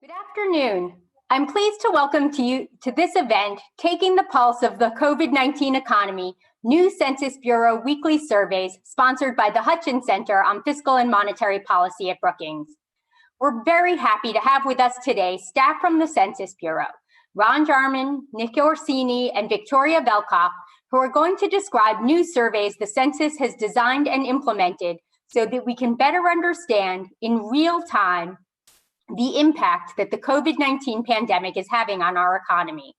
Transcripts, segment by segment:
Good afternoon. I'm pleased to welcome you to this event, Taking the Pulse of the COVID-19 Economy, New Census Bureau Weekly Surveys, sponsored by the Hutchins Center on Fiscal and Monetary Policy at Brookings. We're very happy to have with us today staff from the Census Bureau, Ron Jarman, Nick Orsini, and Victoria Velkoff, who are going to describe new surveys the Census has designed and implemented so that we can better understand in real time the impact that the COVID-19 pandemic is having on our economy.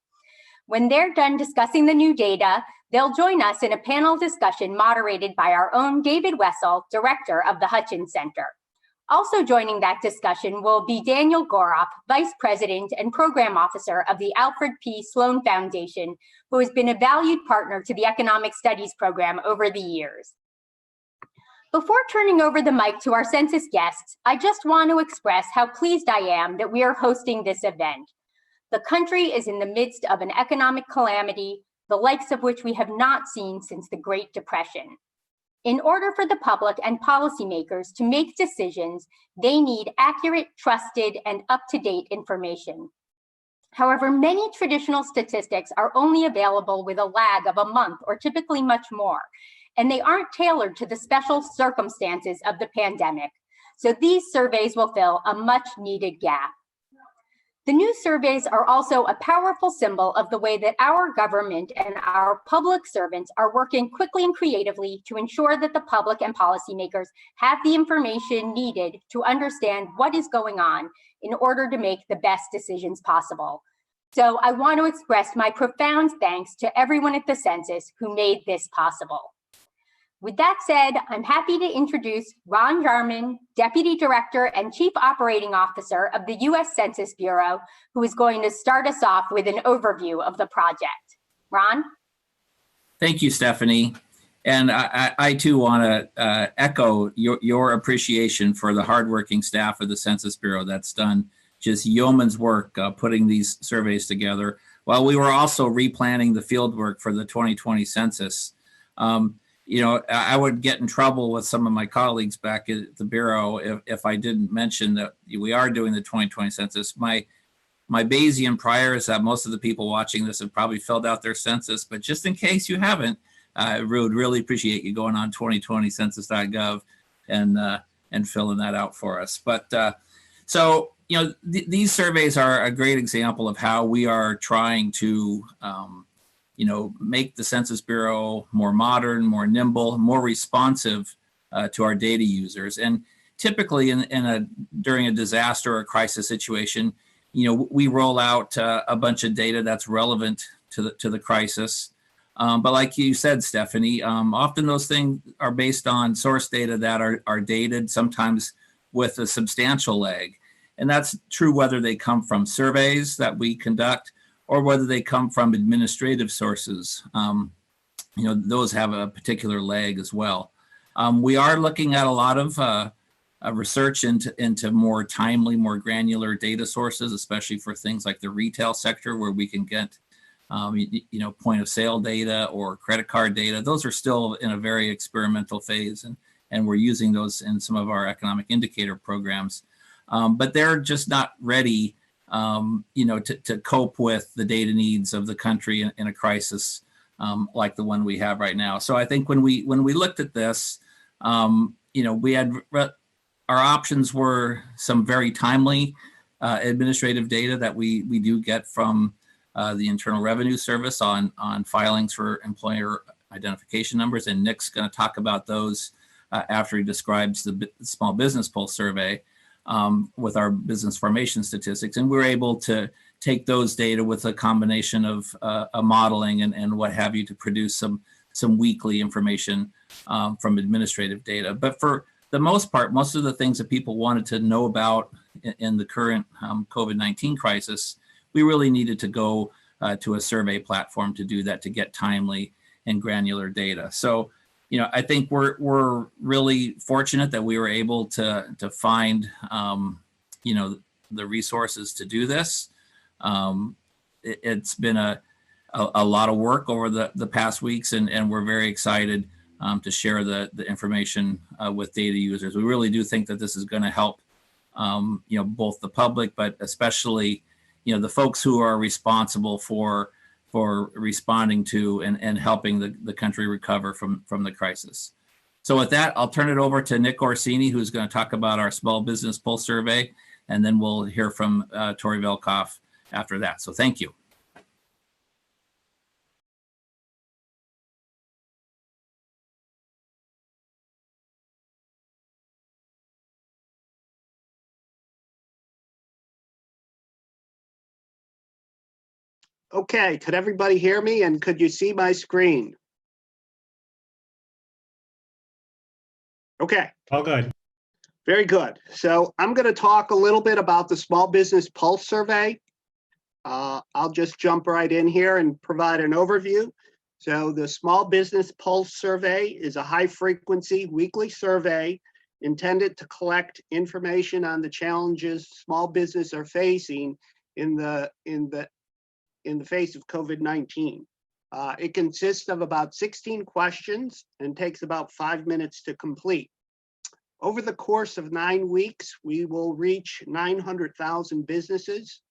When they're done discussing the new data, they'll join us in a panel discussion moderated by our own David Wessel, director of the Hutchins Center. Also joining that discussion will be Daniel Goroff, Vice President and Program Officer of the Alfred P. Sloan Foundation, who has been a valued partner to the Economic Studies program over the years. Before turning over the mic to our census guests, I just want to express how pleased I am that we are hosting this event. The country is in the midst of an economic calamity, the likes of which we have not seen since the Great Depression. In order for the public and policymakers to make decisions, they need accurate, trusted, and up-to-date information. However, many traditional statistics are only available with a lag of a month or typically much more, and they aren't tailored to the special circumstances of the pandemic. So these surveys will fill a much needed gap. The new surveys are also a powerful symbol of the way that our government and our public servants are working quickly and creatively to ensure that the public and policymakers have the information needed to understand what is going on in order to make the best decisions possible. So I want to express my profound thanks to everyone at the Census who made this possible. With that said, I'm happy to introduce Ron Jarman, Deputy Director and Chief Operating Officer of the U.S. Census Bureau, who is going to start us off with an overview of the project. Ron? Thank you, Stephanie. And I too want to echo your appreciation for the hardworking staff of the Census Bureau that's done just yeoman's work putting these surveys together, while we were also replanning the field work for the 2020 census. You know, I would get in trouble with some of my colleagues back at the Bureau if I didn't mention that we are doing the 2020 census. My Bayesian prior is that most of the people watching this have probably filled out their census, but just in case you haven't, I would really appreciate you going on 2020census.gov and filling that out for us. But so, you know, these surveys are a great example of how we are trying to you know, make the Census Bureau more modern, more nimble, more responsive to our data users. And typically during a disaster or crisis situation, you know, we roll out a bunch of data that's relevant to the crisis. But like you said, Stephanie, often those things are based on source data that are dated, sometimes with a substantial lag. And that's true whether they come from surveys that we conduct or whether they come from administrative sources. You know, those have a particular lag as well. We are looking at a lot of research into more timely, more granular data sources, especially for things like the retail sector, where we can get, you know, point of sale data or credit card data. Those are still in a very experimental phase, and we're using those in some of our economic indicator programs. But they're just not ready you know, to cope with the data needs of the country in a crisis like the one we have right now. So I think when we looked at this, you know, we had our options were some very timely administrative data that we do get from the Internal Revenue Service on filings for employer identification numbers, and Nick's going to talk about those after he describes the Small Business Pulse survey. With our business formation statistics, and we're able to take those data with a combination of a modeling and what have you to produce some weekly information from administrative data. But for the most part, most of the things that people wanted to know about in the current COVID-19 crisis, we really needed to go to a survey platform to do that, to get timely and granular data. So, you know, I think we're really fortunate that we were able to find, you know, the resources to do this. It's been a lot of work over the past weeks, and we're very excited to share the information with data users. We really do think that this is going to help both the public, but especially, the folks who are responsible for responding to and helping the country recover from the crisis. So with that, I'll turn it over to Nick Orsini, who's going to talk about our Small Business Pulse Survey, and then we'll hear from Tori Velkoff after that. So thank you. Okay, could everybody hear me, and could you see my screen? Okay. All good. Very good. So I'm going to talk a little bit about the Small Business Pulse Survey. I'll just jump right in here and provide an overview. So the Small Business Pulse Survey is a high-frequency weekly survey intended to collect information on the challenges small business are facing in the face of COVID-19. It consists of about 16 questions and takes about 5 minutes to complete. Over the course of 9 weeks, we will reach 900,000 businesses,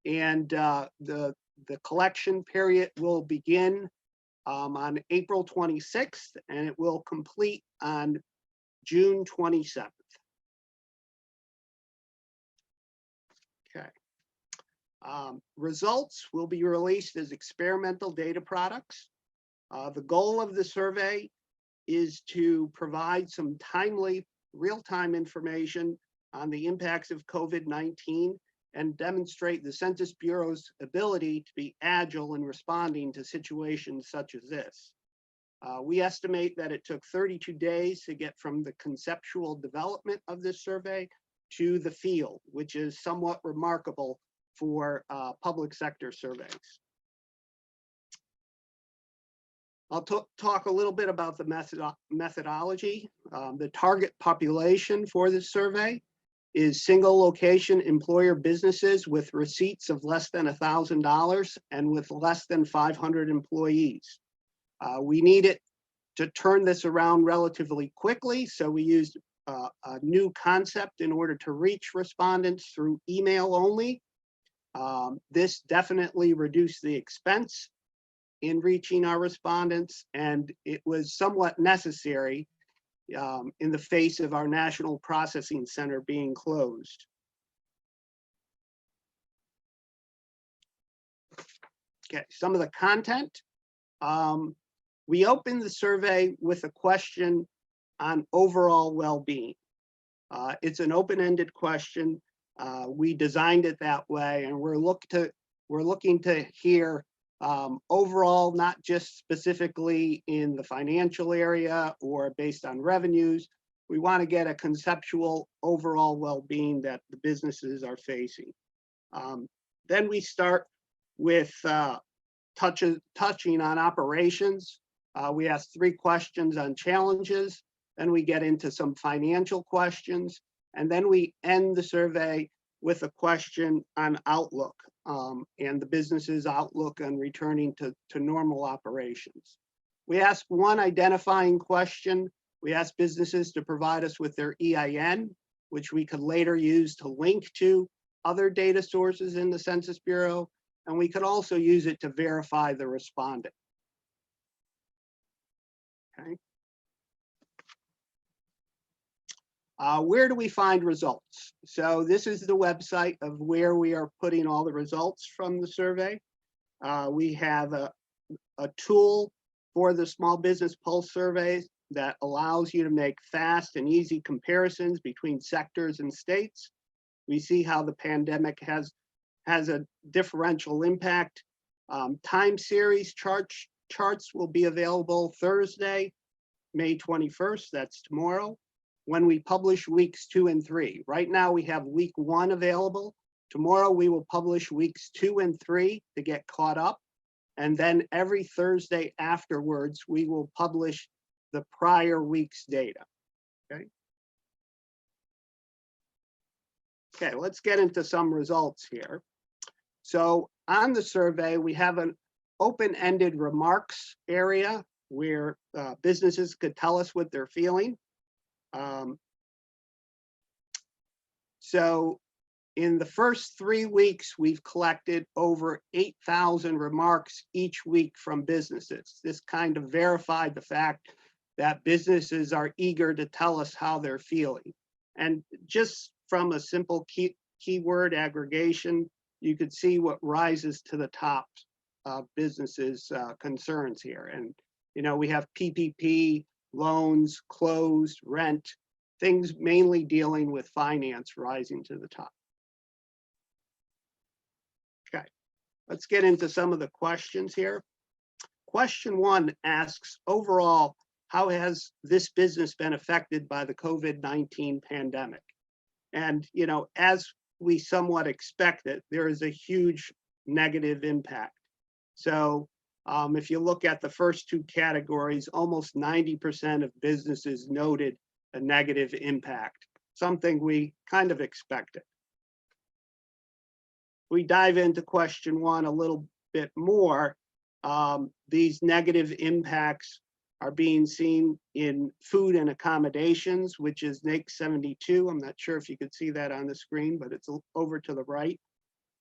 and the collection period will begin on April 26th, and it will complete on June 27th. Okay. Results will be released as experimental data products. The goal of the survey is to provide some timely, real-time information on the impacts of COVID-19 and demonstrate the Census Bureau's ability to be agile in responding to situations such as this. We estimate that it took 32 days to get from the conceptual development of this survey to the field, which is somewhat remarkable for public sector surveys. I'll talk a little bit about the methodology. The target population for this survey is single location employer businesses with receipts of less than $1,000 and with less than 500 employees. We needed to turn this around relatively quickly, so we used a new concept in order to reach respondents through email only. This definitely reduced the expense in reaching our respondents, and it was somewhat necessary in the face of our National Processing Center being closed. Okay, some of the content. We opened the survey with a question on overall well-being. It's an open-ended question. We designed it that way, and we're looking to hear overall, not just specifically in the financial area or based on revenues. We want to get a conceptual overall well-being that the businesses are facing. Then we start with touching on operations. We ask 3 questions on challenges. Then we get into some financial questions. And then we end the survey with a question on outlook and the business's outlook on returning to normal operations. We ask 1 identifying question. We ask businesses to provide us with their EIN, which we could later use to link to other data sources in the Census Bureau. And we could also use it to verify the respondent. Okay. Where do we find results? So this is the website of where we are putting all the results from the survey. We have a tool for the Small Business Pulse surveys that allows you to make fast and easy comparisons between sectors and states. We see how the pandemic has a differential impact. Time series charts will be available Thursday, May 21st, that's tomorrow, when we publish weeks 2 and 3. Right now we have week 1 available. Tomorrow we will publish weeks 2 and 3 to get caught up. And then every Thursday afterwards, we will publish the prior week's data, okay? Okay, let's get into some results here. So on the survey, we have an open-ended remarks area where businesses could tell us what they're feeling. So in the first 3 weeks, we've collected over 8,000 remarks each week from businesses. This kind of verified the fact that businesses are eager to tell us how they're feeling. And just from a simple keyword aggregation, you could see what rises to the top of businesses' concerns here. And, you know, we have PPP, loans, closed, rent, things mainly dealing with finance rising to the top. Okay, let's get into some of the questions here. Question 1 asks, overall, how has this business been affected by the COVID-19 pandemic? And, you know, as we somewhat expected, there is a huge negative impact. So if you look at the first 2 categories, almost 90% of businesses noted a negative impact, something we kind of expected. We dive into question 1 a little bit more. These negative impacts are being seen in food and accommodations, which is NAICS 72. I'm not sure if you could see that on the screen, but it's over to the right.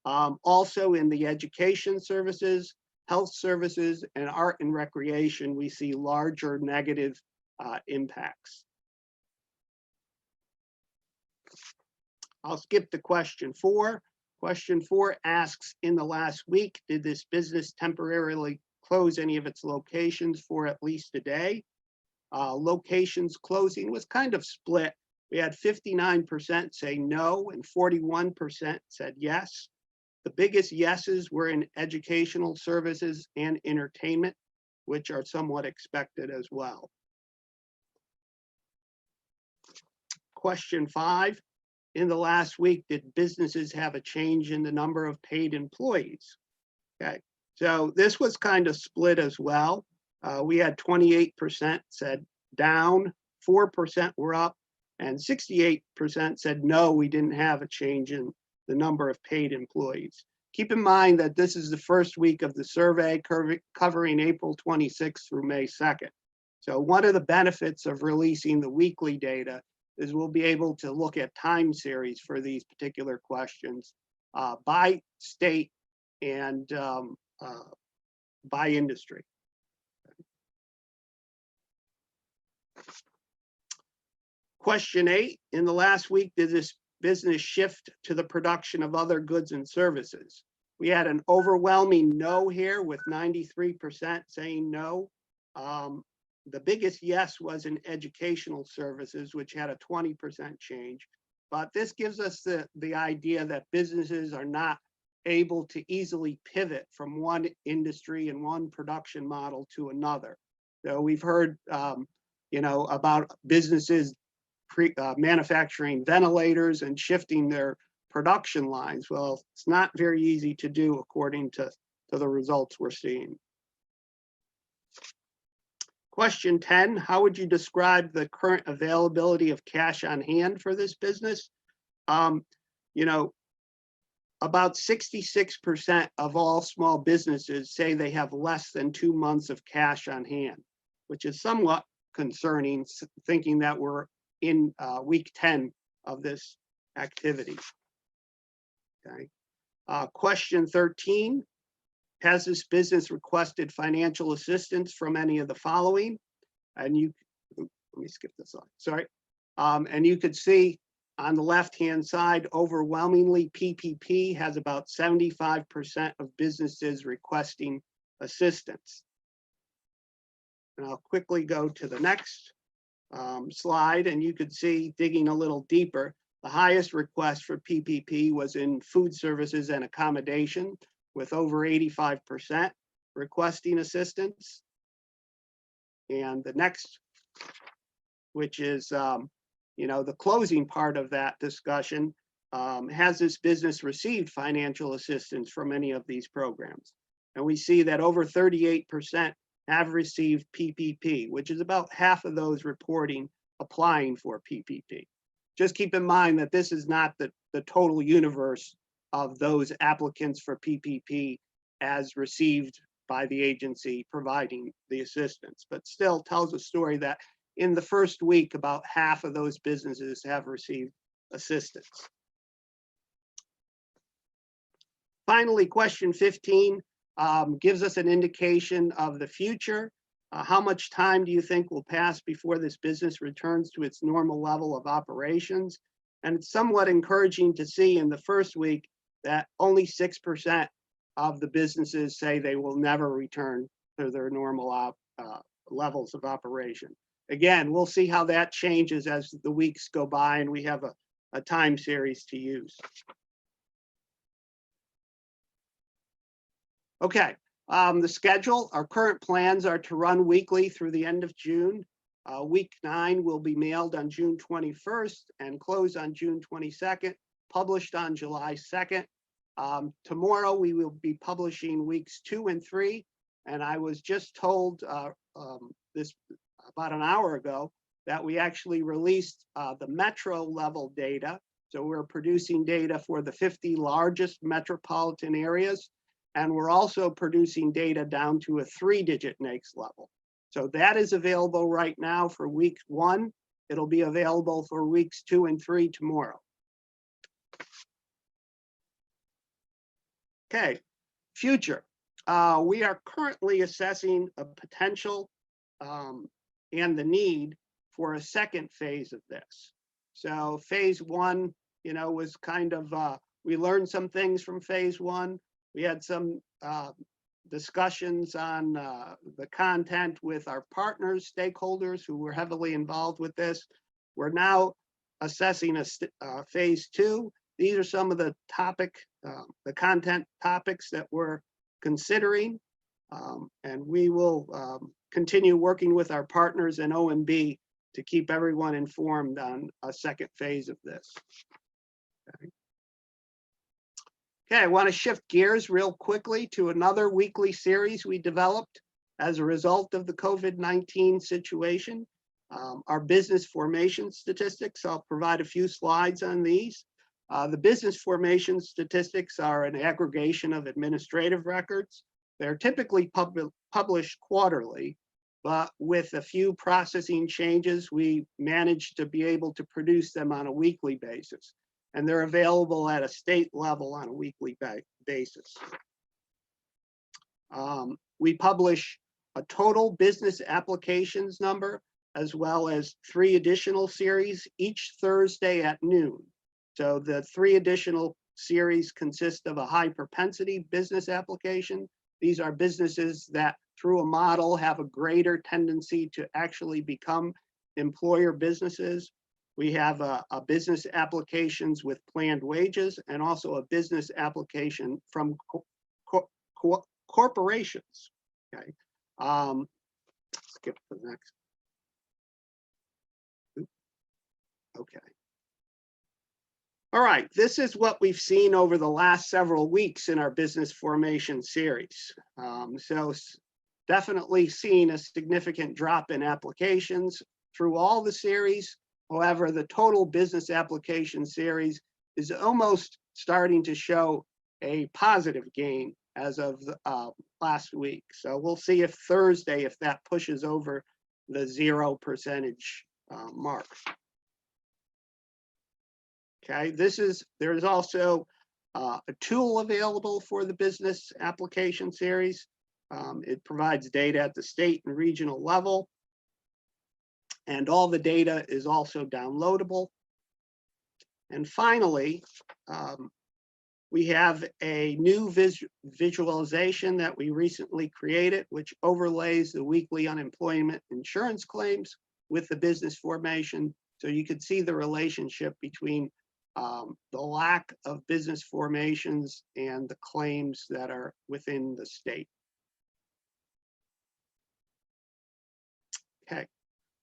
Also in the education services, health services, and art and recreation, we see larger negative impacts. I'll skip to question 4. Question 4 asks, in the last week, did this business temporarily close any of its locations for at least a day? Locations closing was kind of split. We had 59% say no and 41% said yes. The biggest yeses were in educational services and entertainment, which are somewhat expected as well. Question 5. In the last week, did businesses have a change in the number of paid employees? Okay, so this was kind of split as well. We had 28% said down, 4% were up, and 68% said no, we didn't have a change in the number of paid employees. Keep in mind that this is the first week of the survey covering April 26th through May 2nd. So one of the benefits of releasing the weekly data is we'll be able to look at time series for these particular questions by state and by industry. Question 8, in the last week, did this business shift to the production of other goods and services? We had an overwhelming no here with 93% saying no. The biggest yes was in educational services, which had a 20% change. But this gives us the idea that businesses are not able to easily pivot from one industry and one production model to another. So we've heard, you know, about businesses manufacturing ventilators and shifting their production lines. Well, it's not very easy to do according to the results we're seeing. Question 10, how would you describe the current availability of cash on hand for this business? You know, about 66% of all small businesses say they have less than 2 months of cash on hand, which is somewhat concerning, thinking that we're in week 10 of this activity. Okay. Question 13, has this business requested financial assistance from any of the following? And you, let me skip this on, sorry. And you could see on the left-hand side, overwhelmingly PPP has about 75% of businesses requesting assistance. And I'll quickly go to the next slide, and you could see, digging a little deeper, the highest request for PPP was in food services and accommodation, with over 85% requesting assistance. And the next, which is, you know, the closing part of that discussion, has this business received financial assistance from any of these programs? And we see that over 38% have received PPP, which is about half of those reporting applying for PPP. Just keep in mind that this is not the total universe of those applicants for PPP as received by the agency providing the assistance, but still tells a story that in the first week, about half of those businesses have received assistance. Finally, question 15 gives us an indication of the future. How much time do you think will pass before this business returns to its normal level of operations? And it's somewhat encouraging to see in the first week that only 6% of the businesses say they will never return to their normal levels of operation. Again, we'll see how that changes as the weeks go by and we have a time series to use. Okay, the schedule, our current plans are to run weekly through the end of June. Week 9 will be mailed on June 21st and close on June 22nd, published on July 2nd. Tomorrow we will be publishing weeks 2 and 3, and I was just told this about an hour ago that we actually released the metro level data. So we're producing data for the 50 largest metropolitan areas. And we're also producing data down to a 3-digit NAICS level. So that is available right now for week 1. It'll be available for weeks 2 and 3 tomorrow. Okay, future. We are currently assessing a potential and the need for a second phase of this. So phase 1, was kind of, we learned some things from phase 1. We had some discussions on the content with our partners, stakeholders who were heavily involved with this. We're now assessing a phase 2. These are some of the content topics that we're considering. And we will continue working with our partners in OMB to keep everyone informed on a second phase of this. Okay, I want to shift gears real quickly to another weekly series we developed as a result of the COVID-19 situation. Our business formation statistics, I'll provide a few slides on these. The business formation statistics are an aggregation of administrative records. They're typically published quarterly, but with a few processing changes, we managed to be able to produce them on a weekly basis. And they're available at a state level on a weekly basis. We publish a total business applications number, as well as 3 additional series each Thursday at noon. So the 3 additional series consist of a high propensity business application. These are businesses that through a model have a greater tendency to actually become employer businesses. We have a business applications with planned wages and also a business application from corporations. Okay, skip to the next. Okay. All right, this is what we've seen over the last several weeks in our business formation series. So definitely seen a significant drop in applications through all the series. However, the total business application series is almost starting to show a positive gain as of last week. So we'll see if Thursday, if that pushes over the 0% mark. Okay, there's also a tool available for the business application series. It provides data at the state and regional level. And all the data is also downloadable. And finally, we have a new visualization that we recently created, which overlays the weekly unemployment insurance claims with the business formation. So you could see the relationship between the lack of business formations and the claims that are within the state. Okay.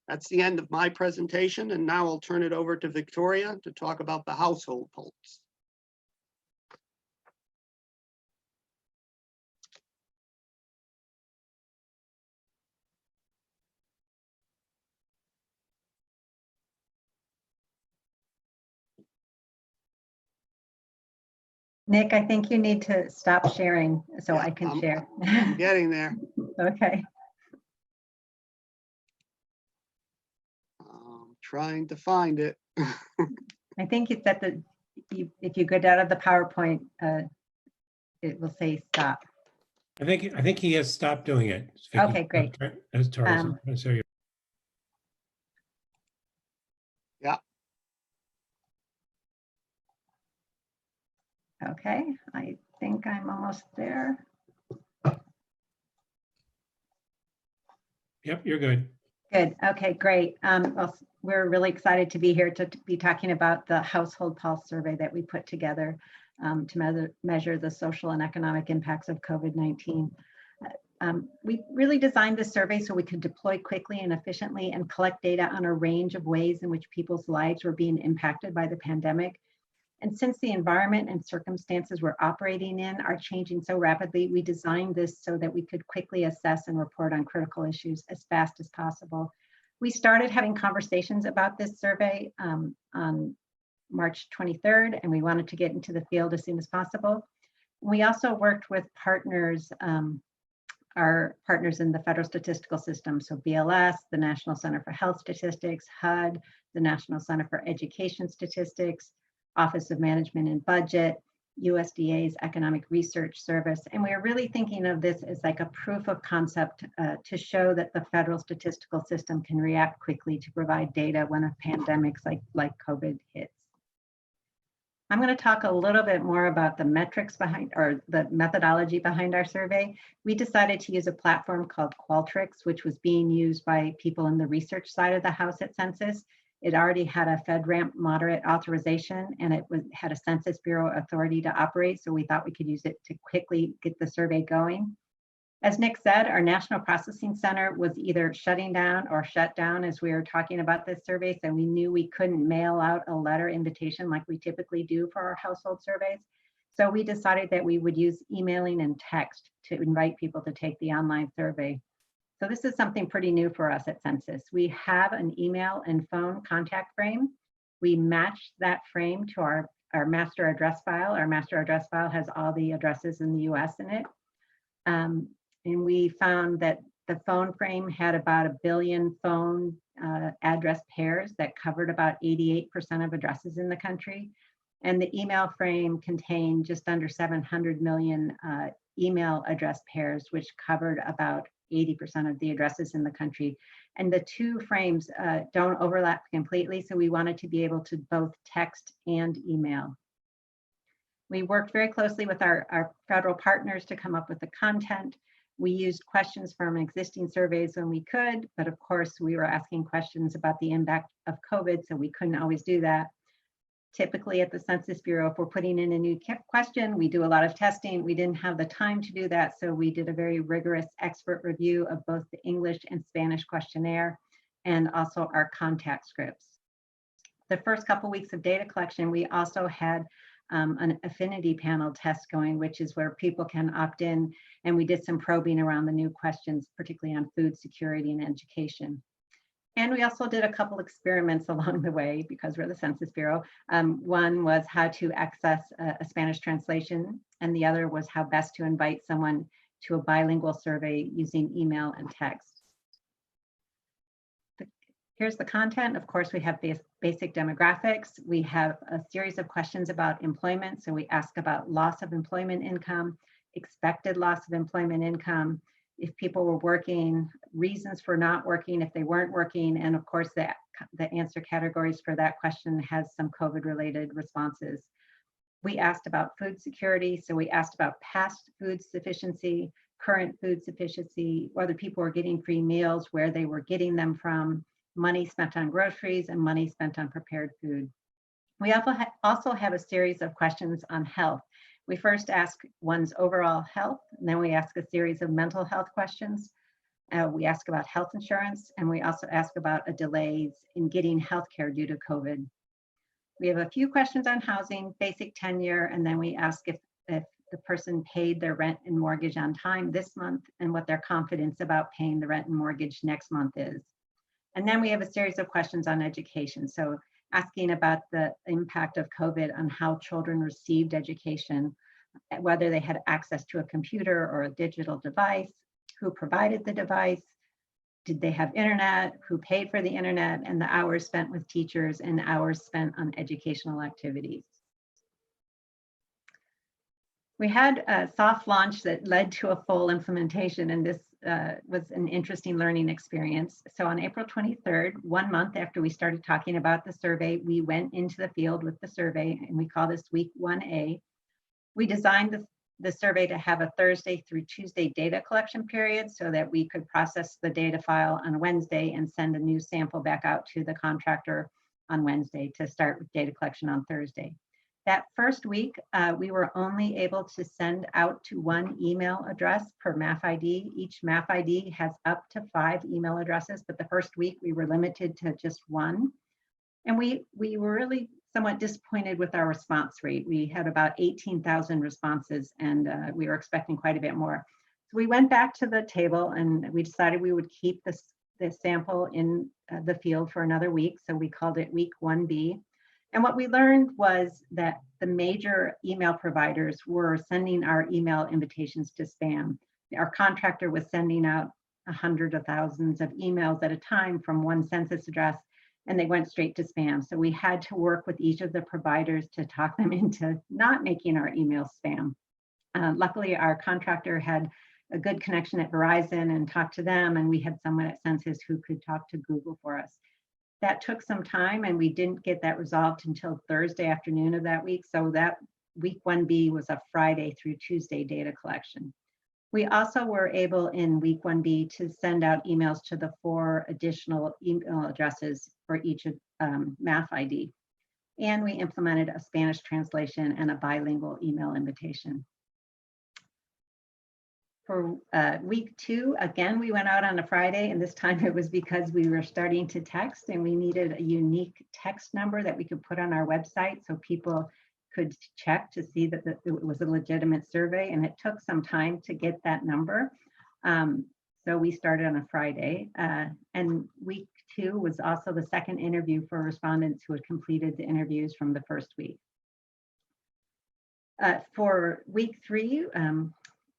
That's the end of my presentation, and now I'll turn it over to Victoria to talk about the household pulse. Nick, I think you need to stop sharing so Yeah, I can share. I'm getting there. Okay. Trying to find it. I think it's at the, if you go down to the PowerPoint it will say stop. I think he has stopped doing it. Vicky. Okay, great. As Charles, Okay, I think I'm almost there. Yep, you're good. Good. Okay, great. Well, we're really excited to be here to be talking about the household pulse survey that we put together to measure the social and economic impacts of COVID-19. We really designed this survey so we could deploy quickly and efficiently and collect data on a range of ways in which people's lives were being impacted by the pandemic. And since the environment and circumstances we're operating in are changing so rapidly, we designed this so that we could quickly assess and report on critical issues as fast as possible. We started having conversations about this survey on March 23rd, and we wanted to get into the field as soon as possible. We also worked with partners, our partners in the federal statistical system, so BLS, the National Center for Health Statistics, HUD, the National Center for Education Statistics, Office of Management and Budget, USDA's Economic Research Service. And we are really thinking of this as like a proof of concept to show that the federal statistical system can react quickly to provide data when a pandemic like COVID hits. I'm going to talk a little bit more about the metrics behind, or the methodology behind our survey. We decided to use a platform called Qualtrics, which was being used by people in the research side of the house at Census. It already had a FedRAMP moderate authorization, and it had a Census Bureau authority to operate, so we thought we could use it to quickly get the survey going. As Nick said, our National Processing Center was either shutting down or shut down as we were talking about this survey, so we knew we couldn't mail out a letter invitation like we typically do for our household surveys. So we decided that we would use emailing and text to invite people to take the online survey. So this is something pretty new for us at Census. We have an email and phone contact frame. We matched that frame to our master address file. Our master address file has all the addresses in the US in it. And we found that the phone frame had about 1 billion phone address pairs that covered about 88% of addresses in the country. And the email frame contained just under 700 million email address pairs, which covered about 80% of the addresses in the country. And the two frames don't overlap completely, so we wanted to be able to both text and email. We worked very closely with our federal partners to come up with the content. We used questions from existing surveys when we could, but of course we were asking questions about the impact of COVID, so we couldn't always do that. Typically at the Census Bureau, if we're putting in a new question, we do a lot of testing. We didn't have the time to do that, so we did a very rigorous expert review of both the English and Spanish questionnaire and also our contact scripts. The first couple weeks of data collection, we also had an affinity panel test going, which is where people can opt in, and we did some probing around the new questions, particularly on food security and education. And we also did a couple experiments along the way because we're the Census Bureau. One was how to access a Spanish translation, and the other was how best to invite someone to a bilingual survey using email and text. Here's the content. Of course, we have basic demographics. We have a series of questions about employment. So we ask about loss of employment income, expected loss of employment income, if people were working, reasons for not working, if they weren't working, and of course the answer categories for that question has some COVID-related responses. We asked about food security, so we asked about past food sufficiency, current food sufficiency, whether people were getting free meals, where they were getting them from, money spent on groceries, and money spent on prepared food. We also have a series of questions on health. We first ask one's overall health, and then we ask a series of mental health questions. We ask about health insurance, and we also ask about delays in getting healthcare due to COVID. We have a few questions on housing, basic tenure, and then we ask if the person paid their rent and mortgage on time this month and what their confidence about paying the rent and mortgage next month is. And then we have a series of questions on education. So asking about the impact of COVID on how children received education, whether they had access to a computer or a digital device, who provided the device, did they have internet, who paid for the internet, and the hours spent with teachers and hours spent on educational activities. We had a soft launch that led to a full implementation, and this was an interesting learning experience. So on April 23rd, 1 month after we started talking about the survey, we went into the field with the survey, and we call this week 1A. We designed the survey to have a Thursday through Tuesday data collection period so that we could process the data file on Wednesday and send a new sample back out to the contractor on Wednesday to start with data collection on Thursday. That first week, we were only able to send out to 1 email address per MAF ID. Each MAF ID has up to 5 email addresses, but the first week we were limited to just 1. And we were really somewhat disappointed with our response rate. We had about 18,000 responses, and we were expecting quite a bit more. So we went back to the table and we decided we would keep this sample in the field for another week. So we called it week 1B. And what we learned was that the major email providers were sending our email invitations to spam. Our contractor was sending out hundreds of thousands of emails at a time from 1 census address, and they went straight to spam. So we had to work with each of the providers to talk them into not making our emails spam. Luckily, our contractor had a good connection at Verizon and talked to them, and we had someone at Census who could talk to Google for us. That took some time, and we didn't get that resolved until Thursday afternoon of that week. So that week 1B was a Friday through Tuesday data collection. We also were able in week 1B to send out emails to the 4 additional email addresses for each MAF ID. And we implemented a Spanish translation and a bilingual email invitation. For week 2, again, we went out on a Friday, and this time it was because we were starting to text and we needed a unique text number that we could put on our website so people could check to see that it was a legitimate survey, and it took some time to get that number. So we started on a Friday, and week 2 was also the second interview for respondents who had completed the interviews from the first week. For week 3,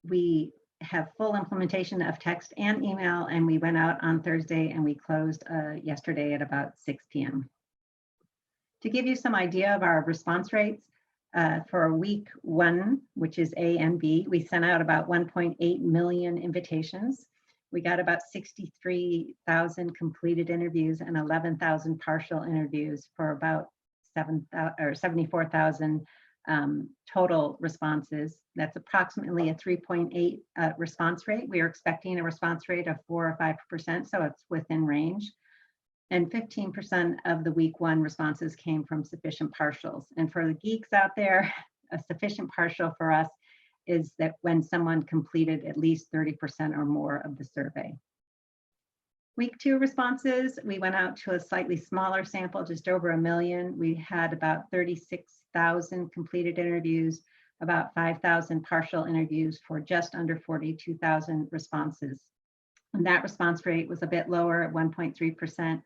we have full implementation of text and email, and we went out on Thursday and we closed yesterday at about 6 p.m. To give you some idea of our response rates, for week 1, which is A and B, we sent out about 1.8 million invitations. We got about 63,000 completed interviews and 11,000 partial interviews for about 74,000 total responses. That's approximately a 3.8 response rate. We are expecting a response rate of 4 or 5%, so it's within range. And 15% of the week 1 responses came from sufficient partials. And for the geeks out there, a sufficient partial for us is that when someone completed at least 30% or more of the survey. Week 2 responses, we went out to a slightly smaller sample, just over 1 million. We had about 36,000 completed interviews, about 5,000 partial interviews for just under 42,000 responses. And that response rate was a bit lower at 1.3%,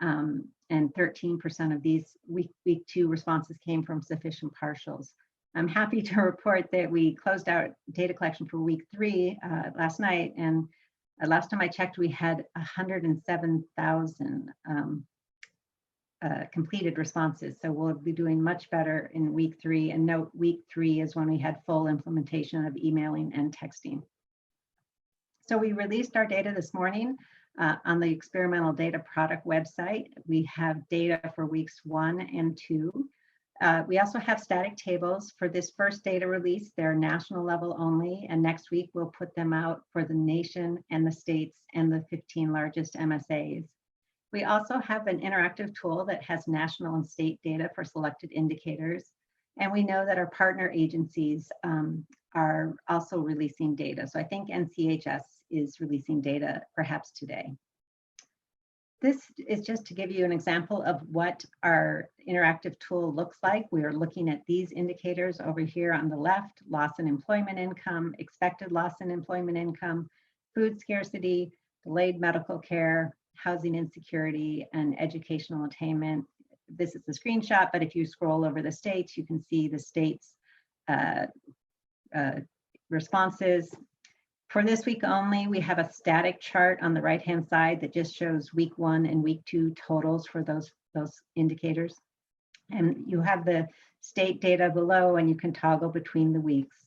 and 13% of these week 2 responses came from sufficient partials. I'm happy to report that we closed out data collection for week 3 last night, and last time I checked, we had 107,000 completed responses. So we'll be doing much better in week 3. And note, week 3 is when we had full implementation of emailing and texting. So we released our data this morning on the experimental data product website. We have data for weeks 1 and 2. We also have static tables for this first data release. They're national level only, and next week we'll put them out for the nation and the states and the 15 largest MSAs. We also have an interactive tool that has national and state data for selected indicators. And we know that our partner agencies are also releasing data. So I think NCHS is releasing data perhaps today. This is just to give you an example of what our interactive tool looks like. We are looking at these indicators over here on the left: loss in employment income, expected loss in employment income, food scarcity, delayed medical care, housing insecurity, and educational attainment. This is a screenshot, but if you scroll over the states, you can see the states' responses. For this week only, we have a static chart on the right-hand side that just shows week 1 and week 2 totals for those indicators. And you have the state data below, and you can toggle between the weeks.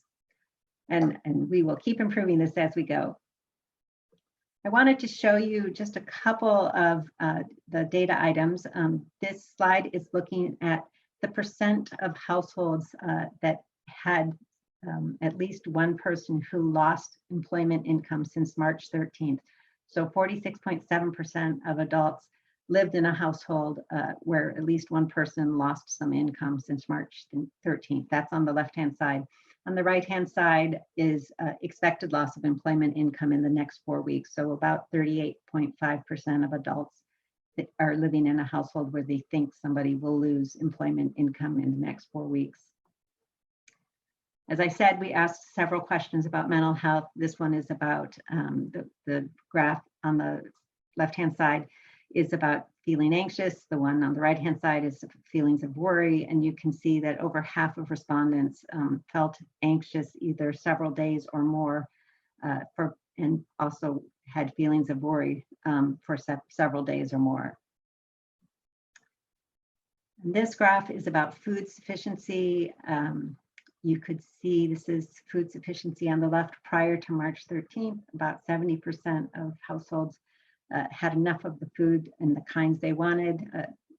And we will keep improving this as we go. I wanted to show you just a couple of the data items. This slide is looking at the percent of households that had at least one person who lost employment income since March 13th. So 46.7% of adults lived in a household where at least one person lost some income since March 13th. That's on the left-hand side. On the right-hand side is expected loss of employment income in the next 4 weeks. So about 38.5% of adults that are living in a household where they think somebody will lose employment income in the next 4 weeks. As I said, we asked several questions about mental health. This one is about the graph on the left-hand side is about feeling anxious. The one on the right-hand side is feelings of worry. And you can see that over half of respondents felt anxious either several days or more and also had feelings of worry for several days or more. And this graph is about food sufficiency. You could see this is food sufficiency on the left prior to March 13th. About 70% of households had enough of the food and the kinds they wanted.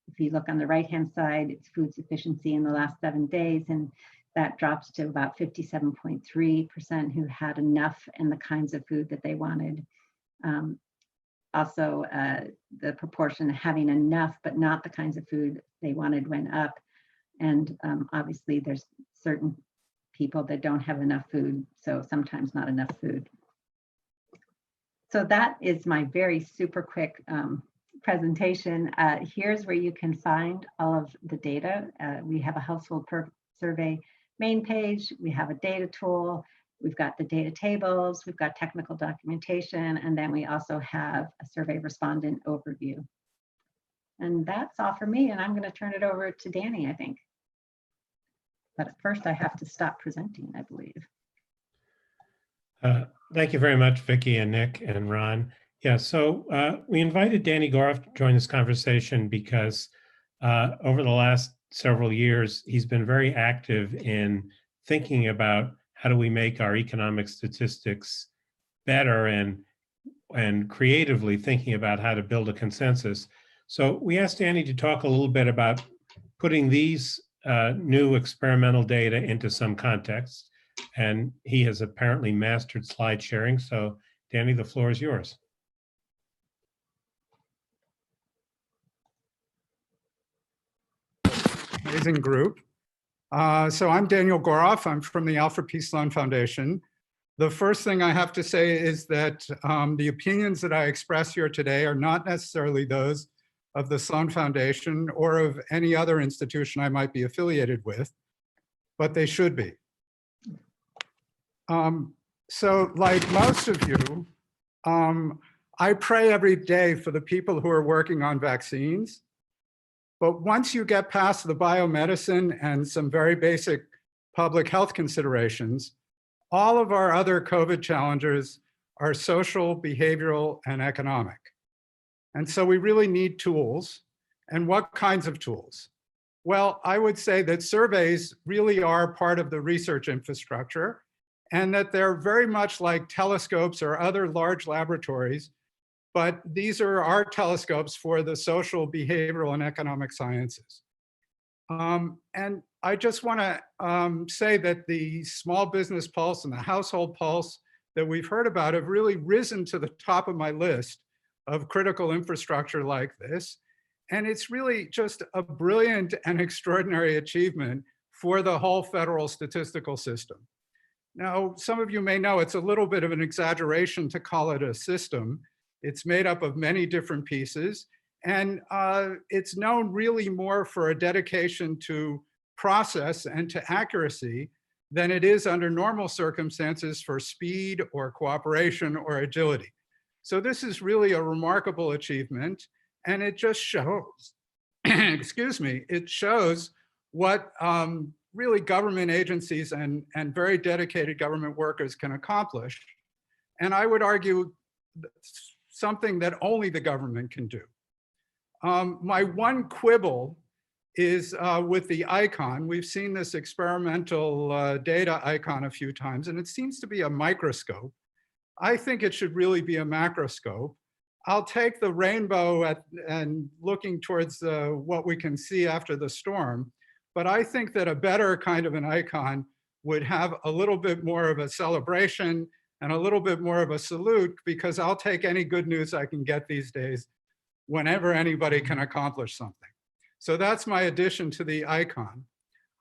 If you look on the right-hand side, it's food sufficiency in the last 7 days, and that drops to about 57.3% who had enough and the kinds of food that they wanted. Also, the proportion of having enough but not the kinds of food they wanted went up. And obviously, there's certain people that don't have enough food, so sometimes not enough food. So that is my very super quick presentation. Here's where you can find all of the data. We have a household survey main page. We have a data tool. We've got the data tables. We've got technical documentation. And then we also have a survey respondent overview. And that's all for me. And I'm going to turn it over to Danny, I think. But first I have to stop presenting, I believe. Thank you very much, Vicki and Nick and Ron. Yeah, so we invited Danny Goroff to join this conversation because over the last several years, he's been very active in thinking about how do we make our economic statistics better and creatively thinking about how to build a consensus. So we asked Danny to talk a little bit about putting these new experimental data into some context. And he has apparently mastered slide sharing. So Danny, the floor is yours. Amazing group. So I'm Daniel Goroff. I'm from the Alfred P. Sloan Foundation. The first thing I have to say is that the opinions that I express here today are not necessarily those of the Sloan Foundation or of any other institution I might be affiliated with, but they should be. So like most of you, I pray every day for the people who are working on vaccines. But once you get past the biomedicine and some very basic public health considerations, all of our other COVID challenges are social, behavioral, and economic. And so we really need tools. And what kinds of tools? Well, I would say that surveys really are part of the research infrastructure, and that they're very much like telescopes or other large laboratories, but these are our telescopes for the social, behavioral, and economic sciences. And I just want to say that the small business pulse and the household pulse that we've heard about have really risen to the top of my list of critical infrastructure like this. And it's really just a brilliant and extraordinary achievement for the whole federal statistical system. Now, some of you may know it's a little bit of an exaggeration to call it a system. It's made up of many different pieces, and it's known really more for a dedication to process and to accuracy than it is under normal circumstances for speed or cooperation or agility. So this is really a remarkable achievement, and it just shows, excuse me, it shows what really government agencies and very dedicated government workers can accomplish. And I would argue something that only the government can do. My one quibble is with the icon. We've seen this experimental data icon a few times, and it seems to be a microscope. I think it should really be a macroscope. I'll take the rainbow and looking towards what we can see after the storm, but I think that a better kind of an icon would have a little bit more of a celebration and a little bit more of a salute, because I'll take any good news I can get these days whenever anybody can accomplish something. So that's my addition to the icon.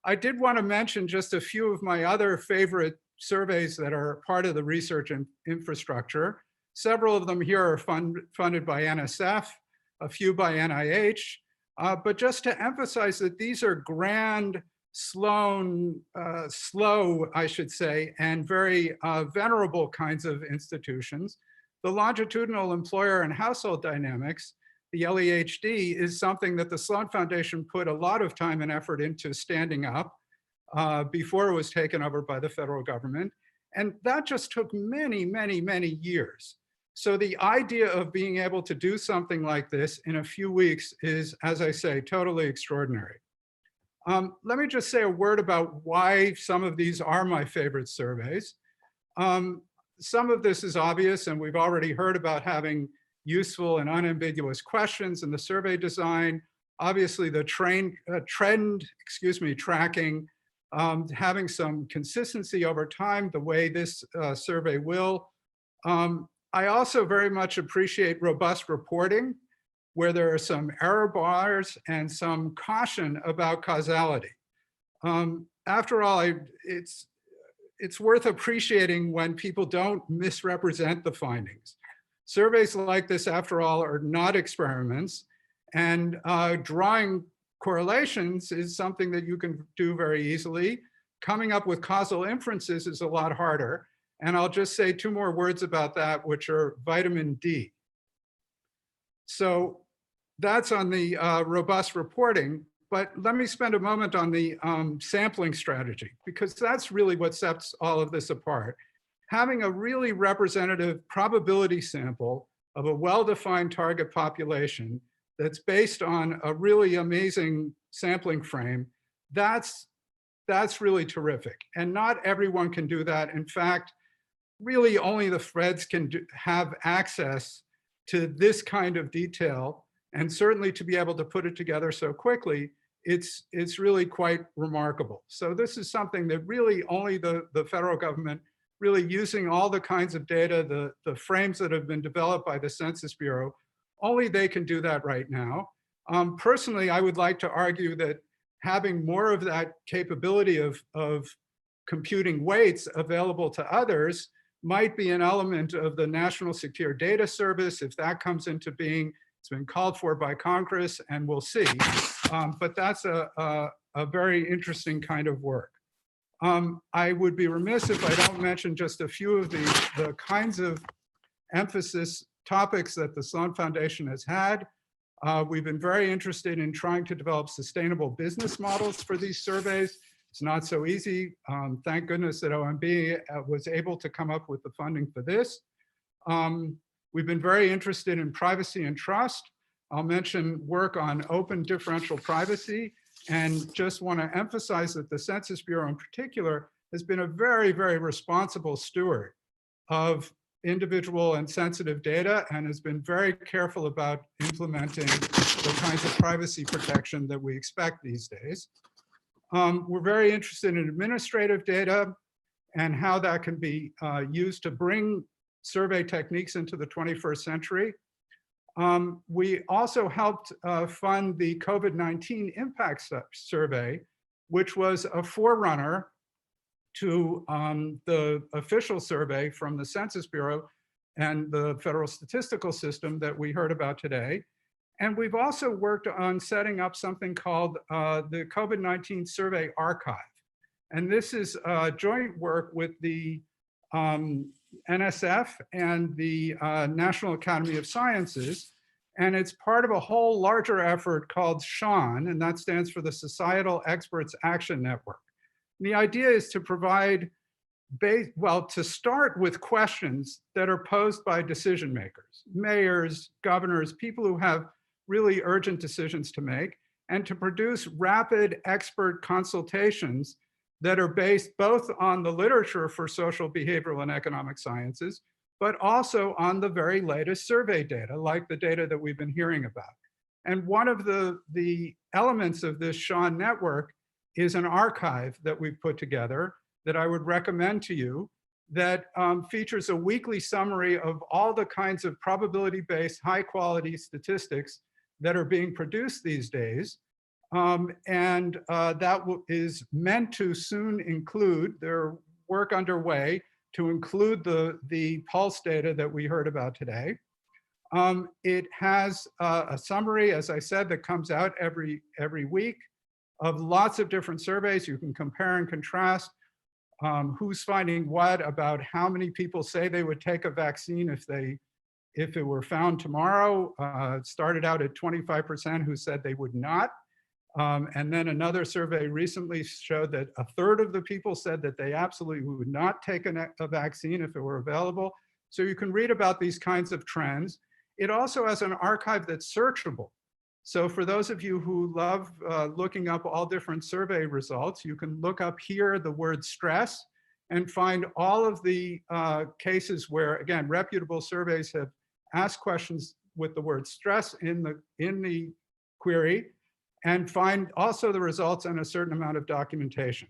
I did want to mention just a few of my other favorite surveys that are part of the research and infrastructure. Several of them here are funded by NSF, a few by NIH, but just to emphasize that these are grand, slow, I should say, and very venerable kinds of institutions. The longitudinal employer and household dynamics, the LEHD, is something that the Sloan Foundation put a lot of time and effort into standing up before it was taken over by the federal government. And that just took many, many, many years. So the idea of being able to do something like this in a few weeks is, as I say, totally extraordinary. Let me just say a word about why some of these are my favorite surveys. Some of this is obvious, and we've already heard about having useful and unambiguous questions in the survey design. Obviously, the trend tracking, having some consistency over time, the way this survey will. I also very much appreciate robust reporting, where there are some error bars and some caution about causality. After all, it's worth appreciating when people don't misrepresent the findings. Surveys like this, after all, are not experiments, and drawing correlations is something that you can do very easily. Coming up with causal inferences is a lot harder. And I'll just say two more words about that, which are vitamin D. So that's on the robust reporting, but let me spend a moment on the sampling strategy, because that's really what sets all of this apart. Having a really representative probability sample of a well-defined target population that's based on a really amazing sampling frame, that's really terrific. And not everyone can do that. In fact, really only the Feds can have access to this kind of detail, and certainly to be able to put it together so quickly, it's really quite remarkable. So this is something that really only the federal government, really using all the kinds of data, the frames that have been developed by the Census Bureau, only they can do that right now. Personally, I would like to argue that having more of that capability of computing weights available to others might be an element of the National Secure Data Service. If that comes into being, it's been called for by Congress, and we'll see. But that's a very interesting kind of work. I would be remiss if I don't mention just a few of the kinds of emphasis topics that the Sloan Foundation has had. We've been very interested in trying to develop sustainable business models for these surveys. It's not so easy. Thank goodness that OMB was able to come up with the funding for this. We've been very interested in privacy and trust. I'll mention work on open differential privacy, and just want to emphasize that the Census Bureau in particular has been a very, very responsible steward of individual and sensitive data, and has been very careful about implementing the kinds of privacy protection that we expect these days. We're very interested in administrative data and how that can be used to bring survey techniques into the 21st century. We also helped fund the COVID-19 impact survey, which was a forerunner to the official survey from the Census Bureau and the Federal Statistical System that we heard about today. And we've also worked on setting up something called the COVID-19 Survey Archive. And this is joint work with the NSF and the National Academy of Sciences. And it's part of a whole larger effort called SEAN, and that stands for the Societal Experts Action Network. And the idea is to provide, to start with questions that are posed by decision makers, mayors, governors, people who have really urgent decisions to make, and to produce rapid expert consultations that are based both on the literature for social, behavioral, and economic sciences, but also on the very latest survey data, like the data that we've been hearing about. And one of the elements of this Sean network is an archive that we've put together that I would recommend to you that features a weekly summary of all the kinds of probability-based, high-quality statistics that are being produced these days. That is meant to soon include, their work underway, to include the pulse data that we heard about today. It has a summary, as I said, that comes out every week of lots of different surveys. You can compare and contrast who's finding what about how many people say they would take a vaccine if it were found tomorrow. It started out at 25% who said they would not. And then another survey recently showed that a third of the people said that they absolutely would not take a vaccine if it were available. So you can read about these kinds of trends. It also has an archive that's searchable. So for those of you who love looking up all different survey results, you can look up here the word stress and find all of the cases where, again, reputable surveys have asked questions with the word stress in the query, and find also the results and a certain amount of documentation.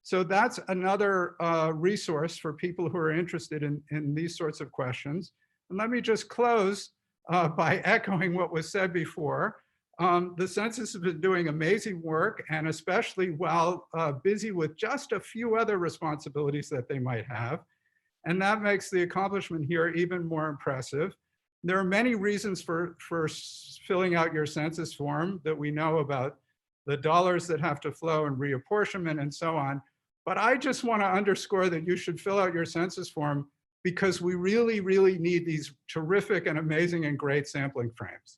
So that's another resource for people who are interested in these sorts of questions. And let me just close by echoing what was said before. The census has been doing amazing work, and especially while busy with just a few other responsibilities that they might have. And that makes the accomplishment here even more impressive. There are many reasons for filling out your census form that we know about, the dollars that have to flow and reapportionment and so on. But I just want to underscore that you should fill out your census form because we really, really need these terrific and amazing and great sampling frames.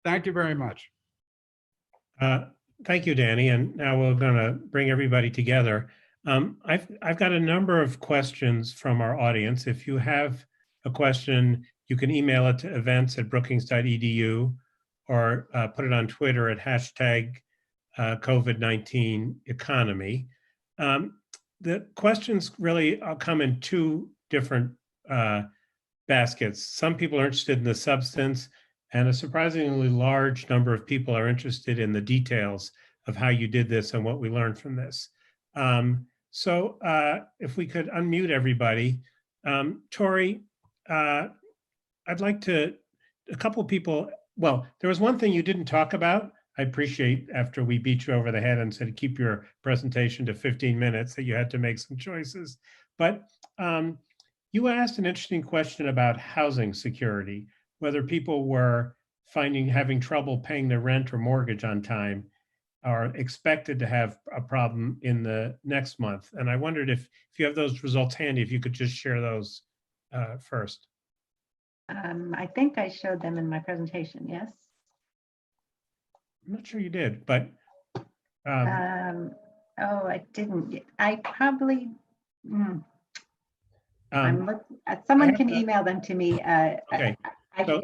Thank you very much. Thank you, Danny. And now we're going to bring everybody together. I've got a number of questions from our audience. If you have a question, you can email it to events@brookings.edu or put it on Twitter at #COVID-19 economy. The questions really come in two different baskets. Some people are interested in the substance, and a surprisingly large number of people are interested in the details of how you did this and what we learned from this. So if we could unmute everybody. Tori, I'd like to, a couple of people, well, there was one thing you didn't talk about. I appreciate after we beat you over the head and said, keep your presentation to 15 minutes, that you had to make some choices. But you asked an interesting question about housing security, whether people were having trouble paying their rent or mortgage on time, are expected to have a problem in the next month. And I wondered if you have those results handy, if you could just share those first. I think I showed them in my presentation, yes? I'm not sure you did, but. Oh, I didn't. I probably, I'm looking, someone can email them to me. Okay, so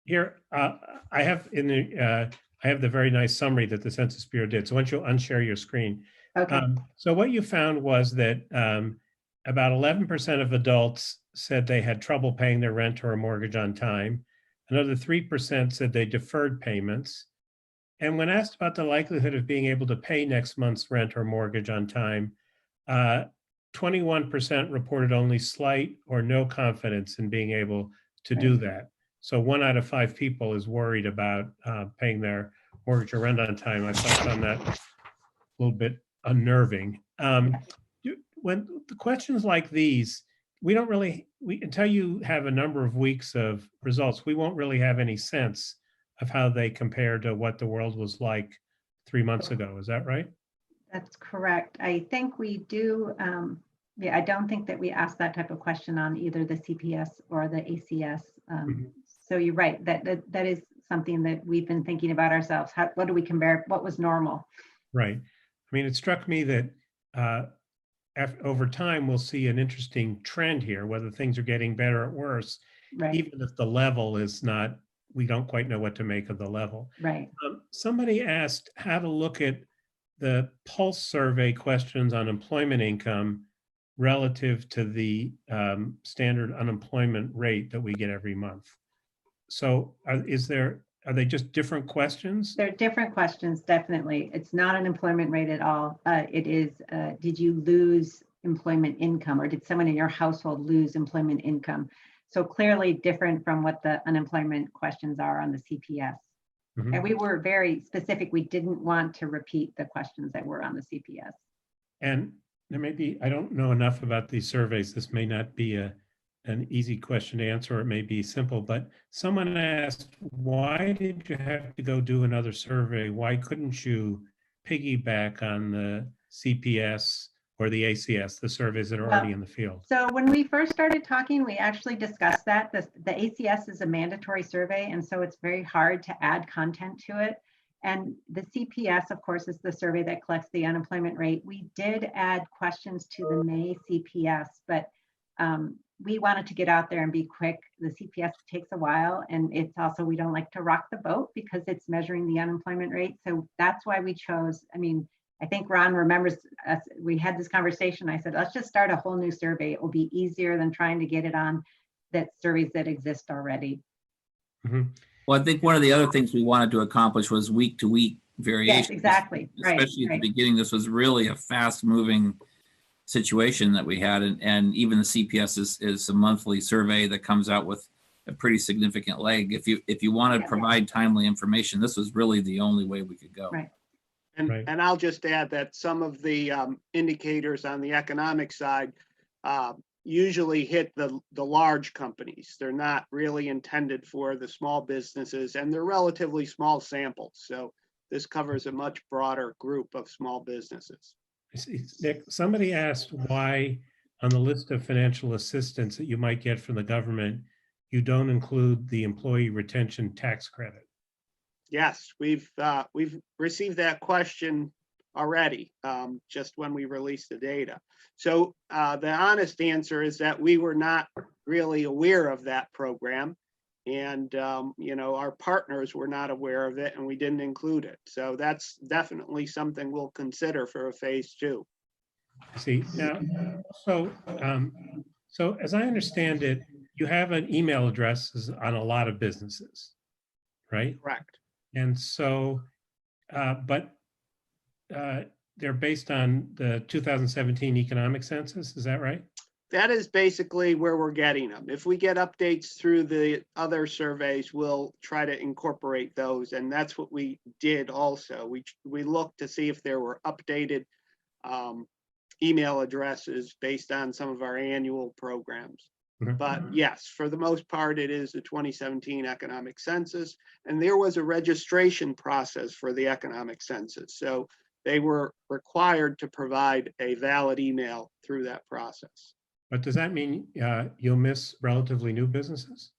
here I have in the, I have the very nice summary that the Census Bureau did. So once you unshare your screen. Okay. So what you found was that about 11% of adults said they had trouble paying their rent or a mortgage on time. Another 3% said they deferred payments. And when asked about the likelihood of being able to pay next month's rent or mortgage on time, 21% reported only slight or no confidence in being able to do that. So 1 out of 5 people is worried about paying their mortgage or rent on time. I found that a little bit unnerving. When the questions like these, we don't really, until you have a number of weeks of results, we won't really have any sense of how they compare to what the world was like 3 months ago. Is that right? That's correct. I think we do. Yeah, I don't think that we asked that type of question on either the CPS or the ACS. So you're right. That is something that we've been thinking about ourselves. What do we compare? What was normal? Right. I mean, it struck me that over time, we'll see an interesting trend here, whether things are getting better or worse, Right. even if the level is not we don't quite know what to make of the level. Right. Somebody asked how to look at the Pulse survey questions on employment income relative to the standard unemployment rate that we get every month. So are they just different questions? They're different questions, definitely. It's not an employment rate at all. It is, did you lose employment income, or did someone in your household lose employment income? So clearly different from what the unemployment questions are on the CPS. Mhm. And we were very specific. We didn't want to repeat the questions that were on the CPS. And there may be, I don't know enough about these surveys. This may not be an easy question to answer. It may be simple, but someone asked, why did you have to go do another survey? Why couldn't you piggyback on the CPS or the ACS, the surveys that are already in the field? So when we first started talking, we actually discussed that. The ACS is a mandatory survey, and so it's very hard to add content to it. And the CPS, of course, is the survey that collects the unemployment rate. We did add questions to the May CPS, but we wanted to get out there and be quick. The CPS takes a while, and it's also, we don't like to rock the boat because it's measuring the unemployment rate. So that's why we chose, I mean, I think Ron remembers us, we had this conversation. I said, let's just start a whole new survey. It will be easier than trying to get it on that surveys that exist already. Mhm. Well, I think one of the other things we wanted to accomplish was week-to-week variation. Yes, exactly. Especially Right, at the beginning, this was really a fast-moving situation that we had, and even the CPS is a monthly survey that comes out with a pretty significant leg. If you want to Yeah. provide timely information, this was really the only way we could go. Right. Right. And I'll just add that some of the indicators on the economic side usually hit the large companies. They're not really intended for the small businesses, and they're relatively small samples. So this covers a much broader group of small businesses. Nick, somebody asked why on the list of financial assistance that you might get from the government, you don't include the employee retention tax credit. Yes, we've received that question already, just when we released the data. So the honest answer is that we were not really aware of that program, and our partners were not aware of it, and we didn't include it. So that's definitely something we'll consider for a phase 2. See, now, so as I understand it, you have an email addresses on a lot of businesses, right? Correct. And so, they're based on the 2017 economic census, is that right? That is basically where we're getting them. If we get updates through the other surveys, we'll try to incorporate those. And that's what we did also. We looked to see if there were updated email addresses based on some of our annual programs. Mhm. But yes, for the most part, it is the 2017 economic census. And there was a registration process for the economic census. So they were required to provide a valid email through that process. But does that mean you'll miss relatively new businesses?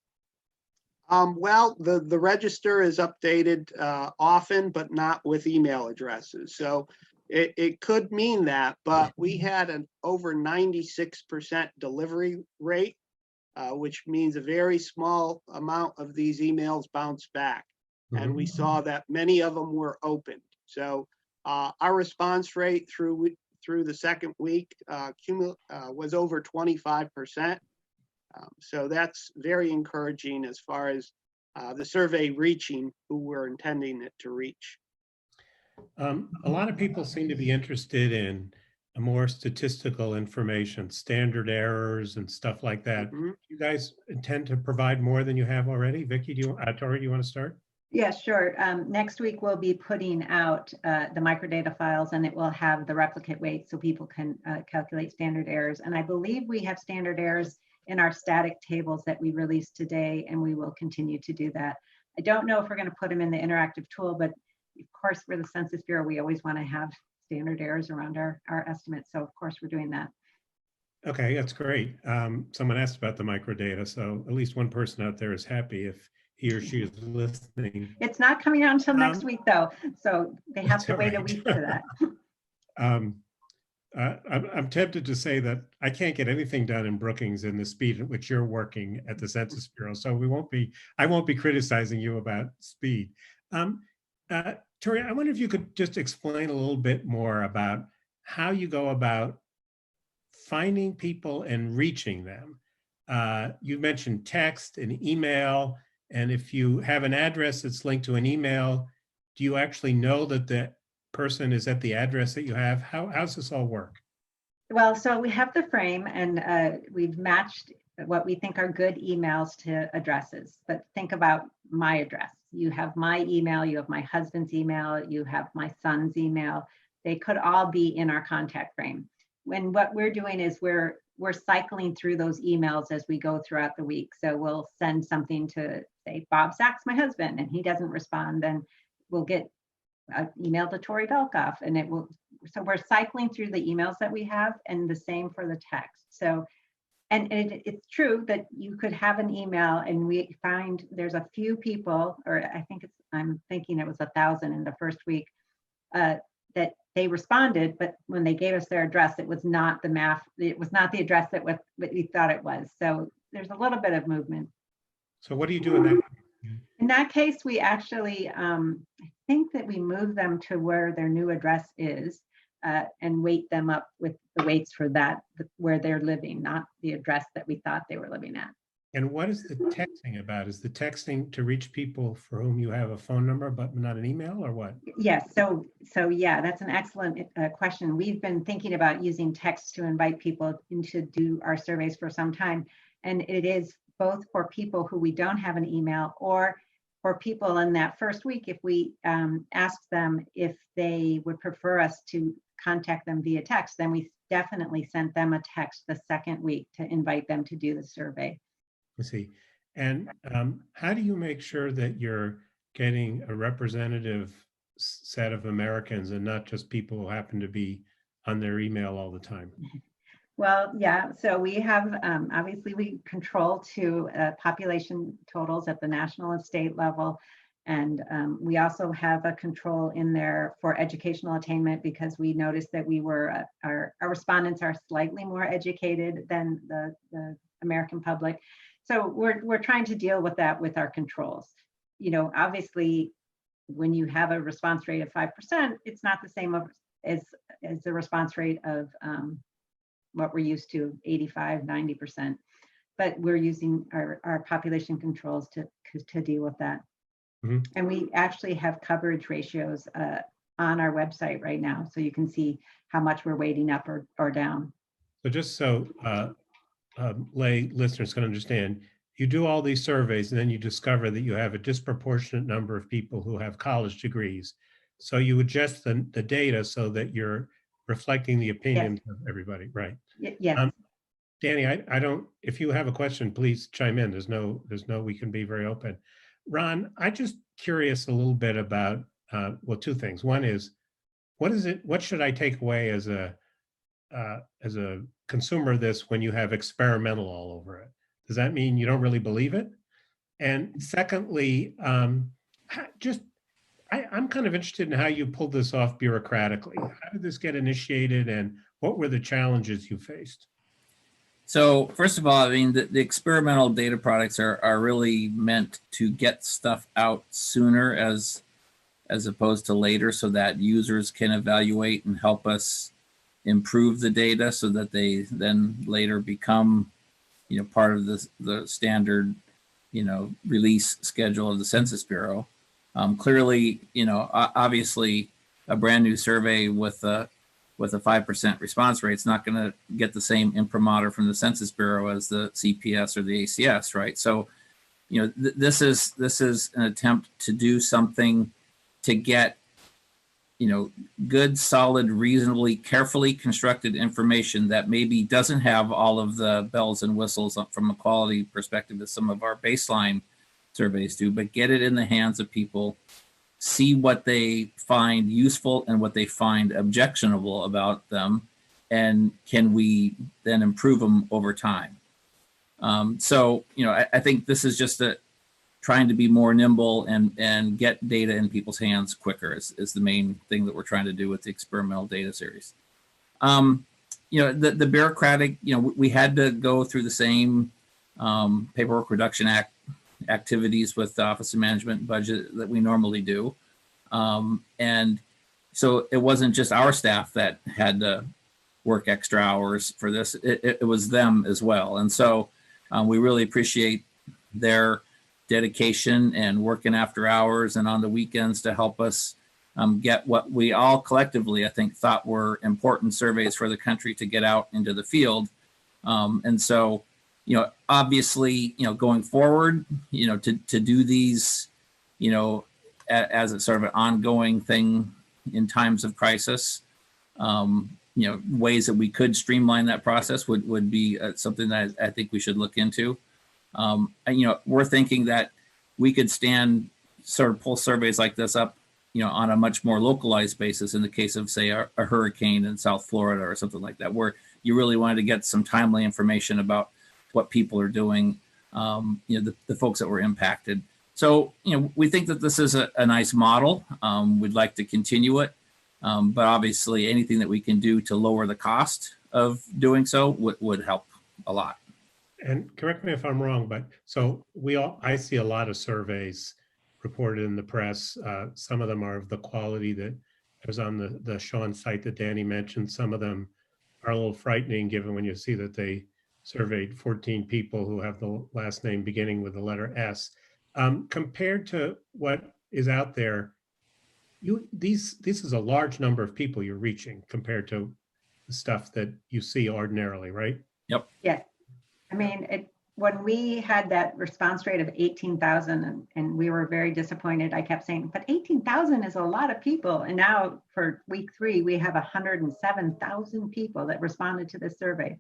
Well, the register is updated often, but not with email addresses. So it could mean that, but we had an over 96% delivery rate, which means a very small amount of these emails bounce back. And we saw that many of them were opened. So our response rate through the second week was over 25%. So that's very encouraging as far as the survey reaching who we're intending it to reach. A lot of people seem to be interested in a more statistical information, standard errors and stuff like that. Mhm. You guys intend to provide more than you have already? Vicki, Tori, do you want to start? Yeah, sure. Next week, we'll be putting out the microdata files, and it will have the replicate weight so people can calculate standard errors. And I believe we have standard errors in our static tables that we released today, and we will continue to do that. I don't know if we're going to put them in the interactive tool, but of course, we're the Census Bureau. We always want to have standard errors around our estimates. So of course, we're doing that. Okay, that's great. Someone asked about the microdata, so at least one person out there is happy if he or she is listening. It's not coming out until next week, though. So they have to wait a week for that. I'm tempted to say that I can't get anything done in Brookings in the speed at which you're working at the Census Bureau. So I won't be criticizing you about speed. Tori, I wonder if you could just explain a little bit more about how you go about finding people and reaching them. You mentioned text and email, and if you have an address that's linked to an email, do you actually know that the person is at the address that you have? How's this all work? Well, so we have the frame, and we've matched what we think are good emails to addresses. But think about my address. You have my email, you have my husband's email, you have my son's email. They could all be in our contact frame. When what we're doing is we're cycling through those emails as we go throughout the week. So we'll send something to, say, Bob Sachs, my husband, and he doesn't respond, then we'll get an email to Tori Belkoff, and it will. So we're cycling through the emails that we have, and the same for the text. So, and it's true that you could have an email, and we find there's a few people, or I'm thinking it was 1,000 in the first week, that they responded, but when they gave us their address, it was not the address that what we thought it was. So there's a little bit of movement. So what do you do in that? In that case, we actually, I think that we move them to where their new address is, and weight them up with the weights for that, where they're living, not the address that we thought they were living at. And what is the texting about? Is the texting to reach people for whom you have a phone number, but not an email, or what? Yes, so yeah, that's an excellent question. We've been thinking about using text to invite people in to do our surveys for some time. And it is both for people who we don't have an email, or for people in that first week, if we ask them if they would prefer us to contact them via text, then we definitely sent them a text the second week to invite them to do the survey. I see. And how do you make sure that you're getting a representative set of Americans and not just people who happen to be on their email all the time? Well, yeah, so we have, obviously we control to population totals at the national and state level. And we also have a control in there for educational attainment, because we noticed that our respondents are slightly more educated than the American public. So we're trying to deal with that with our controls. You know, obviously, when you have a response rate of 5%, it's not the same as the response rate of what we're used to, 85, 90%. But we're using our population controls to deal with that. Mm-hmm. And we actually have coverage ratios on our website right now, so you can see how much we're weighting up or down. So just so lay listeners can understand, you do all these surveys and then you discover that you have a disproportionate number of people who have college degrees. So you adjust the data so that you're reflecting the opinions of everybody, right? Yes. Danny, I don't, if you have a question, please chime in. We can be very open. Ron, I'm just curious a little bit about, well, two things. One is, what should I take away as a consumer of this when you have experimental all over it? Does that mean you don't really believe it? And secondly, I'm kind of interested in how you pulled this off bureaucratically. How did this get initiated, and what were the challenges you faced? So first of all, I mean, the experimental data products are really meant to get stuff out sooner as opposed to later, so that users can evaluate and help us improve the data so that they then later become, you know, part of the standard, you know, release schedule of the Census Bureau. Clearly, you know, obviously a brand new survey with a 5% response rate is not going to get the same imprimatur from the Census Bureau as the CPS or the ACS, right? So, you know, this is an attempt to do something to get, you know, good, solid, reasonably, carefully constructed information that maybe doesn't have all of the bells and whistles from a quality perspective as some of our baseline surveys do, but get it in the hands of people, see what they find useful and what they find objectionable about them, and can we then improve them over time. So, you know, I think this is just trying to be more nimble and get data in people's hands quicker is the main thing that we're trying to do with the experimental data series. The bureaucratic, we had to go through the same Paperwork Reduction Act activities with the Office of Management and Budget that we normally do. And so it wasn't just our staff that had to work extra hours for this, it was them as well. And so we really appreciate their dedication and working after hours and on the weekends to help us get what we all collectively, I think, thought were important surveys for the country to get out into the field. And so, obviously, going forward, to do these, as a sort of an ongoing thing in times of crisis, ways that we could streamline that process would be something that I think we should look into. We're thinking that we could sort of pull surveys like this up, on a much more localized basis in the case of, say, a hurricane in South Florida or something like that, where you really wanted to get some timely information about what people are doing, the folks that were impacted. So, we think that this is a nice model. We'd like to continue it, but obviously anything that we can do to lower the cost of doing so would help a lot. And correct me if I'm wrong, but so I see a lot of surveys reported in the press. Some of them are of the quality that was on the Sean site that Danny mentioned. Some of them are a little frightening, given when you see that they surveyed 14 people who have the last name beginning with the letter S. Compared to what is out there, this is a large number of people you're reaching compared to the stuff that you see ordinarily, right? Yep. Yeah. I mean, when we had that response rate of 18,000 and we were very disappointed, I kept saying, but 18,000 is a lot of people. And now for week 3, we have 107,000 people that responded to this survey.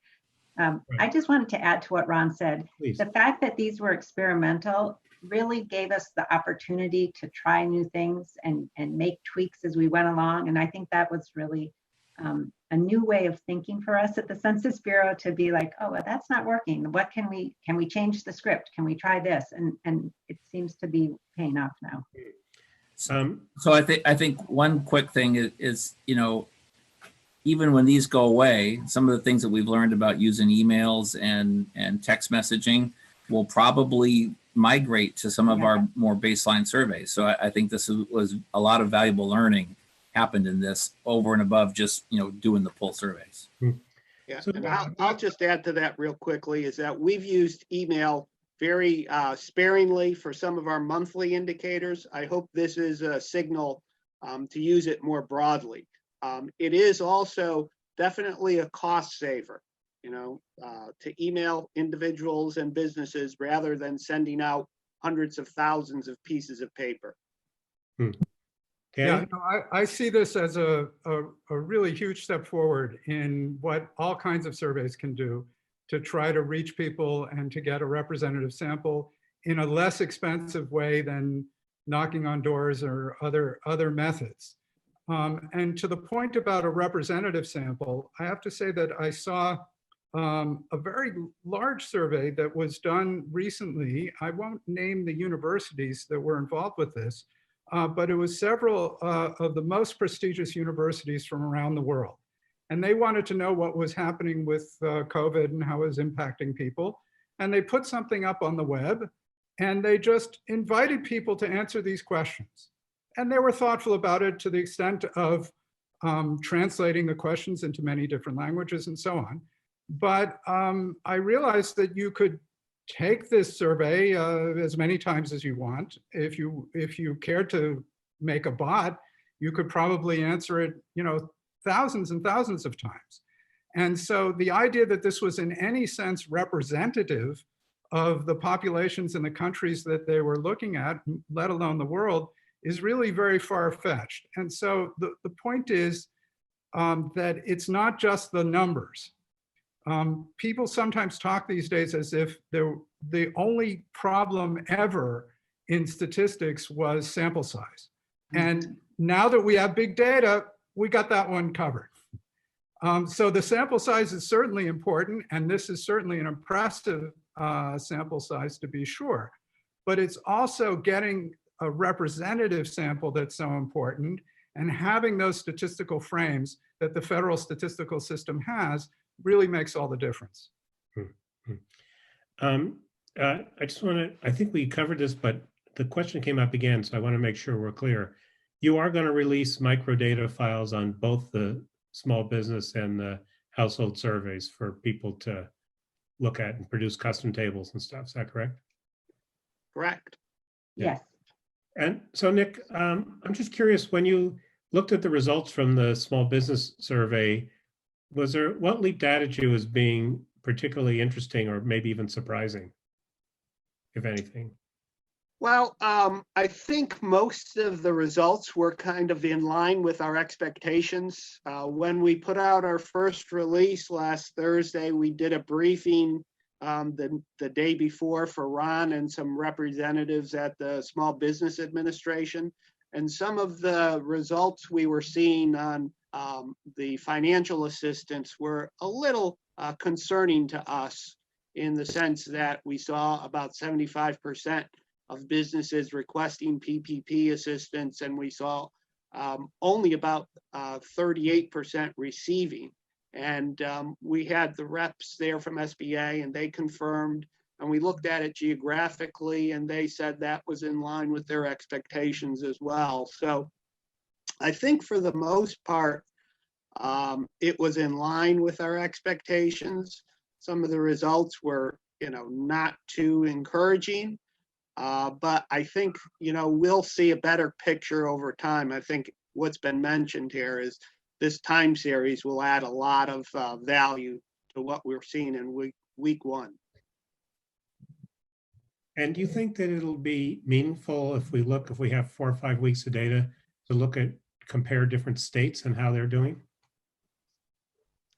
Right. I just wanted to add to what Ron said. Please. The fact that these were experimental really gave us the opportunity to try new things and make tweaks as we went along. And I think that was really a new way of thinking for us at the Census Bureau, to be like, oh, well, that's not working. What can we change the script? Can we try this? And it seems to be paying off now. So I think one quick thing is, even when these go away, some of the things that we've learned about using emails and text messaging will probably migrate to some of our more baseline surveys. So I think this was a lot of valuable learning happened in this over and above just, doing the pull surveys. Yeah, and I'll just add to that real quickly, is that we've used email very sparingly for some of our monthly indicators. I hope this is a signal to use it more broadly. It is also definitely a cost saver, to email individuals and businesses rather than sending out hundreds of thousands of pieces of paper. Yeah, no, I see this as a really huge step forward in what all kinds of surveys can do to try to reach people and to get a representative sample in a less expensive way than knocking on doors or other methods. And to the point about a representative sample, I have to say that I saw a very large survey that was done recently. I won't name the universities that were involved with this, but it was several of the most prestigious universities from around the world. And they wanted to know what was happening with COVID and how it was impacting people. And they put something up on the web, and they just invited people to answer these questions. And they were thoughtful about it to the extent of translating the questions into many different languages and so on. But I realized that you could take this survey as many times as you want. If you cared to make a bot, you could probably answer it, thousands and thousands of times. And so the idea that this was in any sense representative of the populations in the countries that they were looking at, let alone the world, is really very far-fetched. And so the point is that it's not just the numbers. People sometimes talk these days as if the only problem ever in statistics was sample size. And now that we have big data, we got that one covered. So the sample size is certainly important, and this is certainly an impressive sample size to be sure. But it's also getting a representative sample that's so important. And having those statistical frames that the federal statistical system has really makes all the difference. I just want to, I think we covered this, but the question came up again, so I want to make sure we're clear. You are going to release microdata files on both the small business and the household surveys for people to look at and produce custom tables and stuff. Is that correct? Correct. Yes. And so, Nick, I'm just curious, when you looked at the results from the small business survey, what leaped out at you as being particularly interesting or maybe even surprising, if anything? Well, I think most of the results were kind of in line with our expectations. When we put out our first release last Thursday, we did a briefing the day before for Ron and some representatives at the Small Business Administration. And some of the results we were seeing on the financial assistance were a little concerning to us, in the sense that we saw about 75% of businesses requesting PPP assistance, and we saw only about 38% receiving. And we had the reps there from SBA, and they confirmed, and we looked at it geographically, and they said that was in line with their expectations as well. So I think for the most part, it was in line with our expectations. Some of the results were, not too encouraging, but I think, we'll see a better picture over time. I think what's been mentioned here is this time series will add a lot of value to what we're seeing in week one. And do you think that it'll be meaningful if we have 4 or 5 weeks of data to compare different states and how they're doing?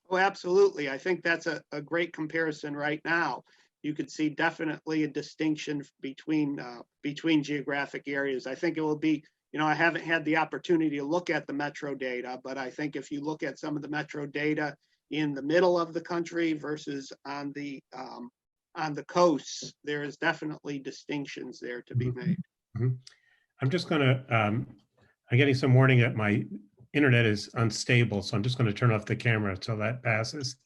Oh, absolutely. I think that's a great comparison right now. You could see definitely a distinction between geographic areas. I think it will be, I haven't had the opportunity to look at the metro data, but I think if you look at some of the metro data in the middle of the country versus on the coasts, there is definitely distinctions there to be made. Mm-hmm. I'm just going to, I'm getting some warning that my internet is unstable, so I'm just going to turn off the camera until that passes.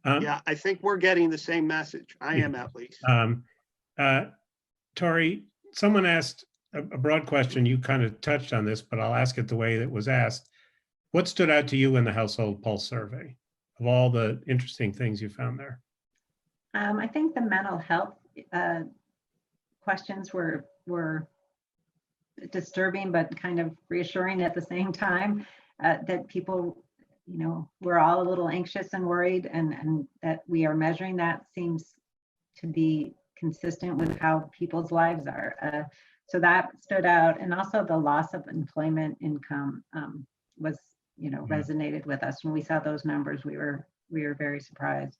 Yeah, I think we're getting the same message. I am, at least. Tori, someone asked a broad question. You kind of touched on this, but I'll ask it the way that was asked. What stood out to you in the Household Pulse survey of all the interesting things you found there? I think the mental health questions were disturbing, but kind of reassuring at the same time, that people, we're all a little anxious and worried, and that we are measuring that seems to be consistent with how people's lives are. So that stood out. And also the loss of employment income was, resonated with us. When we saw those numbers, we were very surprised.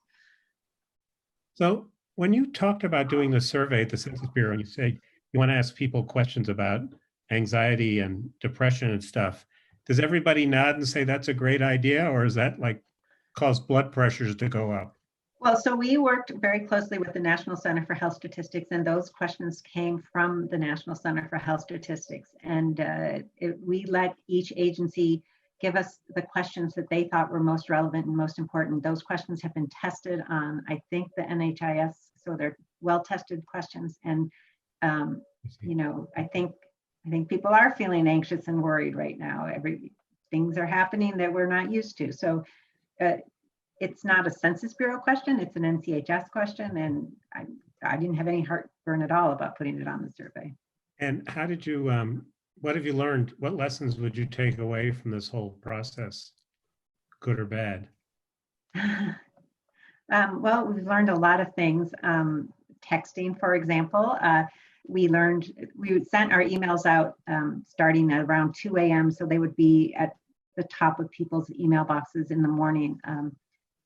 So when you talked about doing the survey at the Census Bureau, and you say you want to ask people questions about anxiety and depression and stuff, does everybody nod and say that's a great idea, or is that cause blood pressures to go up? Well, so we worked very closely with the National Center for Health Statistics, and those questions came from the National Center for Health Statistics. And we let each agency give us the questions that they thought were most relevant and most important. Those questions have been tested on, I think, the NHIS, so they're well-tested questions. And, I think people are feeling anxious and worried right now. Things are happening that we're not used to. So it's not a Census Bureau question, it's an NCHS question. And I didn't have any heartburn at all about putting it on the survey. And how did you, what have you learned? What lessons would you take away from this whole process, good or bad? Well, we've learned a lot of things. Texting, for example, we sent our emails out starting at around 2 a.m. so they would be at the top of people's email boxes in the morning.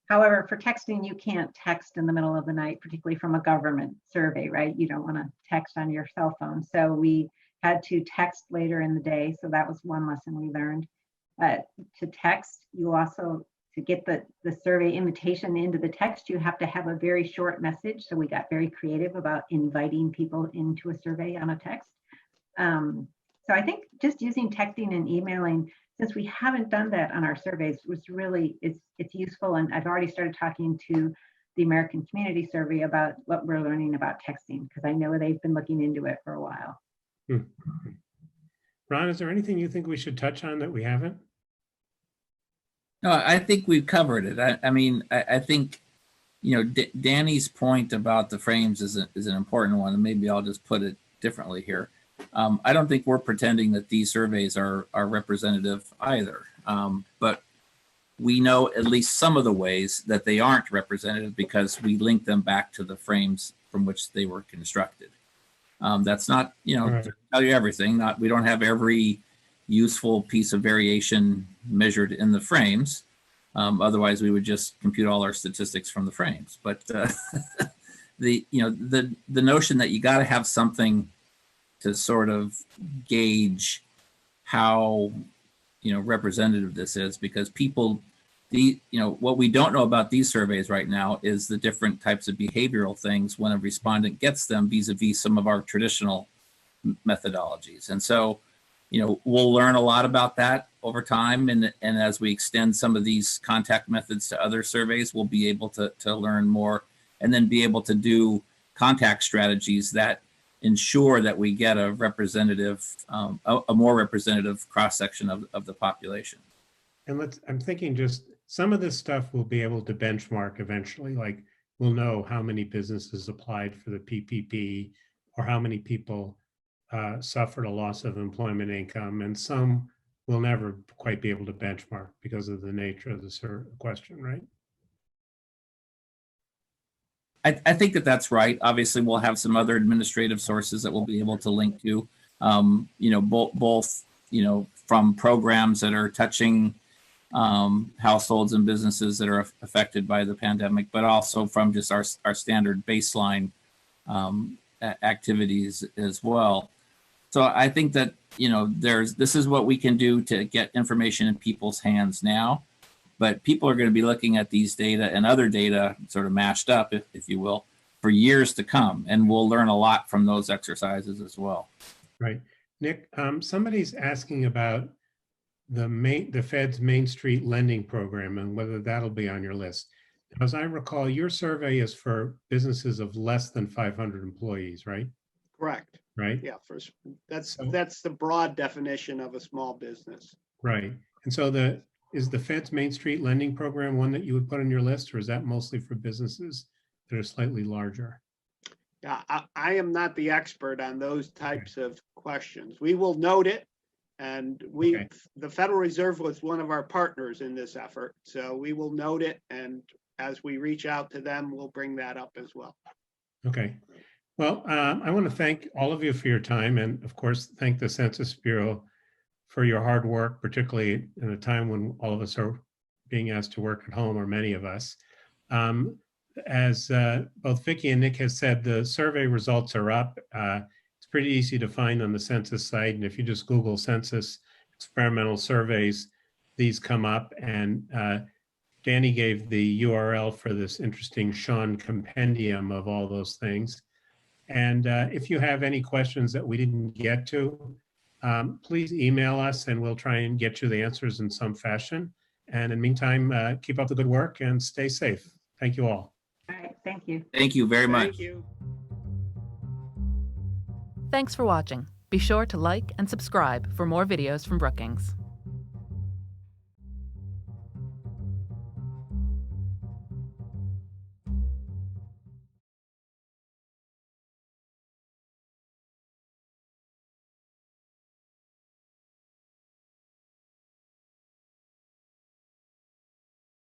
However, for texting, you can't text in the middle of the night, particularly from a government survey, right? You don't want to text on your cell phone. So we had to text later in the day. So that was one lesson we learned. To text, you also, to get the survey invitation into the text, you have to have a very short message. So we got very creative about inviting people into a survey on a text. So I think just using texting and emailing since we haven't done that on our surveys, it's useful. And I've already started talking to the American Community Survey about what we're learning about texting, because I know they've been looking into it for a while. Ron, is there anything you think we should touch on that we haven't? No, I think we've covered it. I think, Danny's point about the frames is an important one, and maybe I'll just put it differently here. I don't think we're pretending that these surveys are representative either, but we know at least some of the ways that they aren't representative because we link them back to the frames from which they were constructed. That's not, Right. to tell you everything. We don't have every useful piece of variation measured in the frames. Otherwise, we would just compute all our statistics from the frames. But the notion that you got to have something to sort of gauge how representative this is, because people, what we don't know about these surveys right now is the different types of behavioral things when a respondent gets them vis-a-vis some of our traditional methodologies. And so, we'll learn a lot about that over time. And as we extend some of these contact methods to other surveys, we'll be able to learn more and then be able to do contact strategies that ensure that we get a representative, a more representative cross-section of the population. And I'm thinking just some of this stuff we'll be able to benchmark eventually, like we'll know how many businesses applied for the PPP or how many people suffered a loss of employment income, and some we'll never quite be able to benchmark because of the nature of the question, right? I think that's right. Obviously, we'll have some other administrative sources that we'll be able to link to, both from programs that are touching households and businesses that are affected by the pandemic, but also from just our standard baseline activities as well. So I think that this is what we can do to get information in people's hands now. But people are going to be looking at these data and other data sort of mashed up, if you will, for years to come. And we'll learn a lot from those exercises as well. Right. Nick, somebody's asking about the Fed's Main Street lending program and whether that'll be on your list. As I recall, your survey is for businesses of less than 500 employees, right? Correct. Right. Yeah, that's the broad definition of a small business. Right. And so is the Fed's Main Street lending program one that you would put on your list, or is that mostly for businesses that are slightly larger? Yeah, I am not the expert on those types of questions. We will note it, and the Federal Reserve was one of our partners in this effort, so we will note it, and as we reach out to them, we'll bring that up as well. Okay. Well, I want to thank all of you for your time, and of course, thank the Census Bureau for your hard work, particularly in a time when all of us are being asked to work at home, or many of us. As both Vicki and Nick has said, the survey results are up. It's pretty easy to find on the census site. And if you just Google census experimental surveys, these come up. And Danny gave the URL for this interesting Sean compendium of all those things. And if you have any questions that we didn't get to, please email us and we'll try and get you the answers in some fashion. And in the meantime, keep up the good work and stay safe. Thank you all. All right, thank you. Thank you very much. Thank you. Thanks for watching. Be sure to like and subscribe for more videos from Brookings.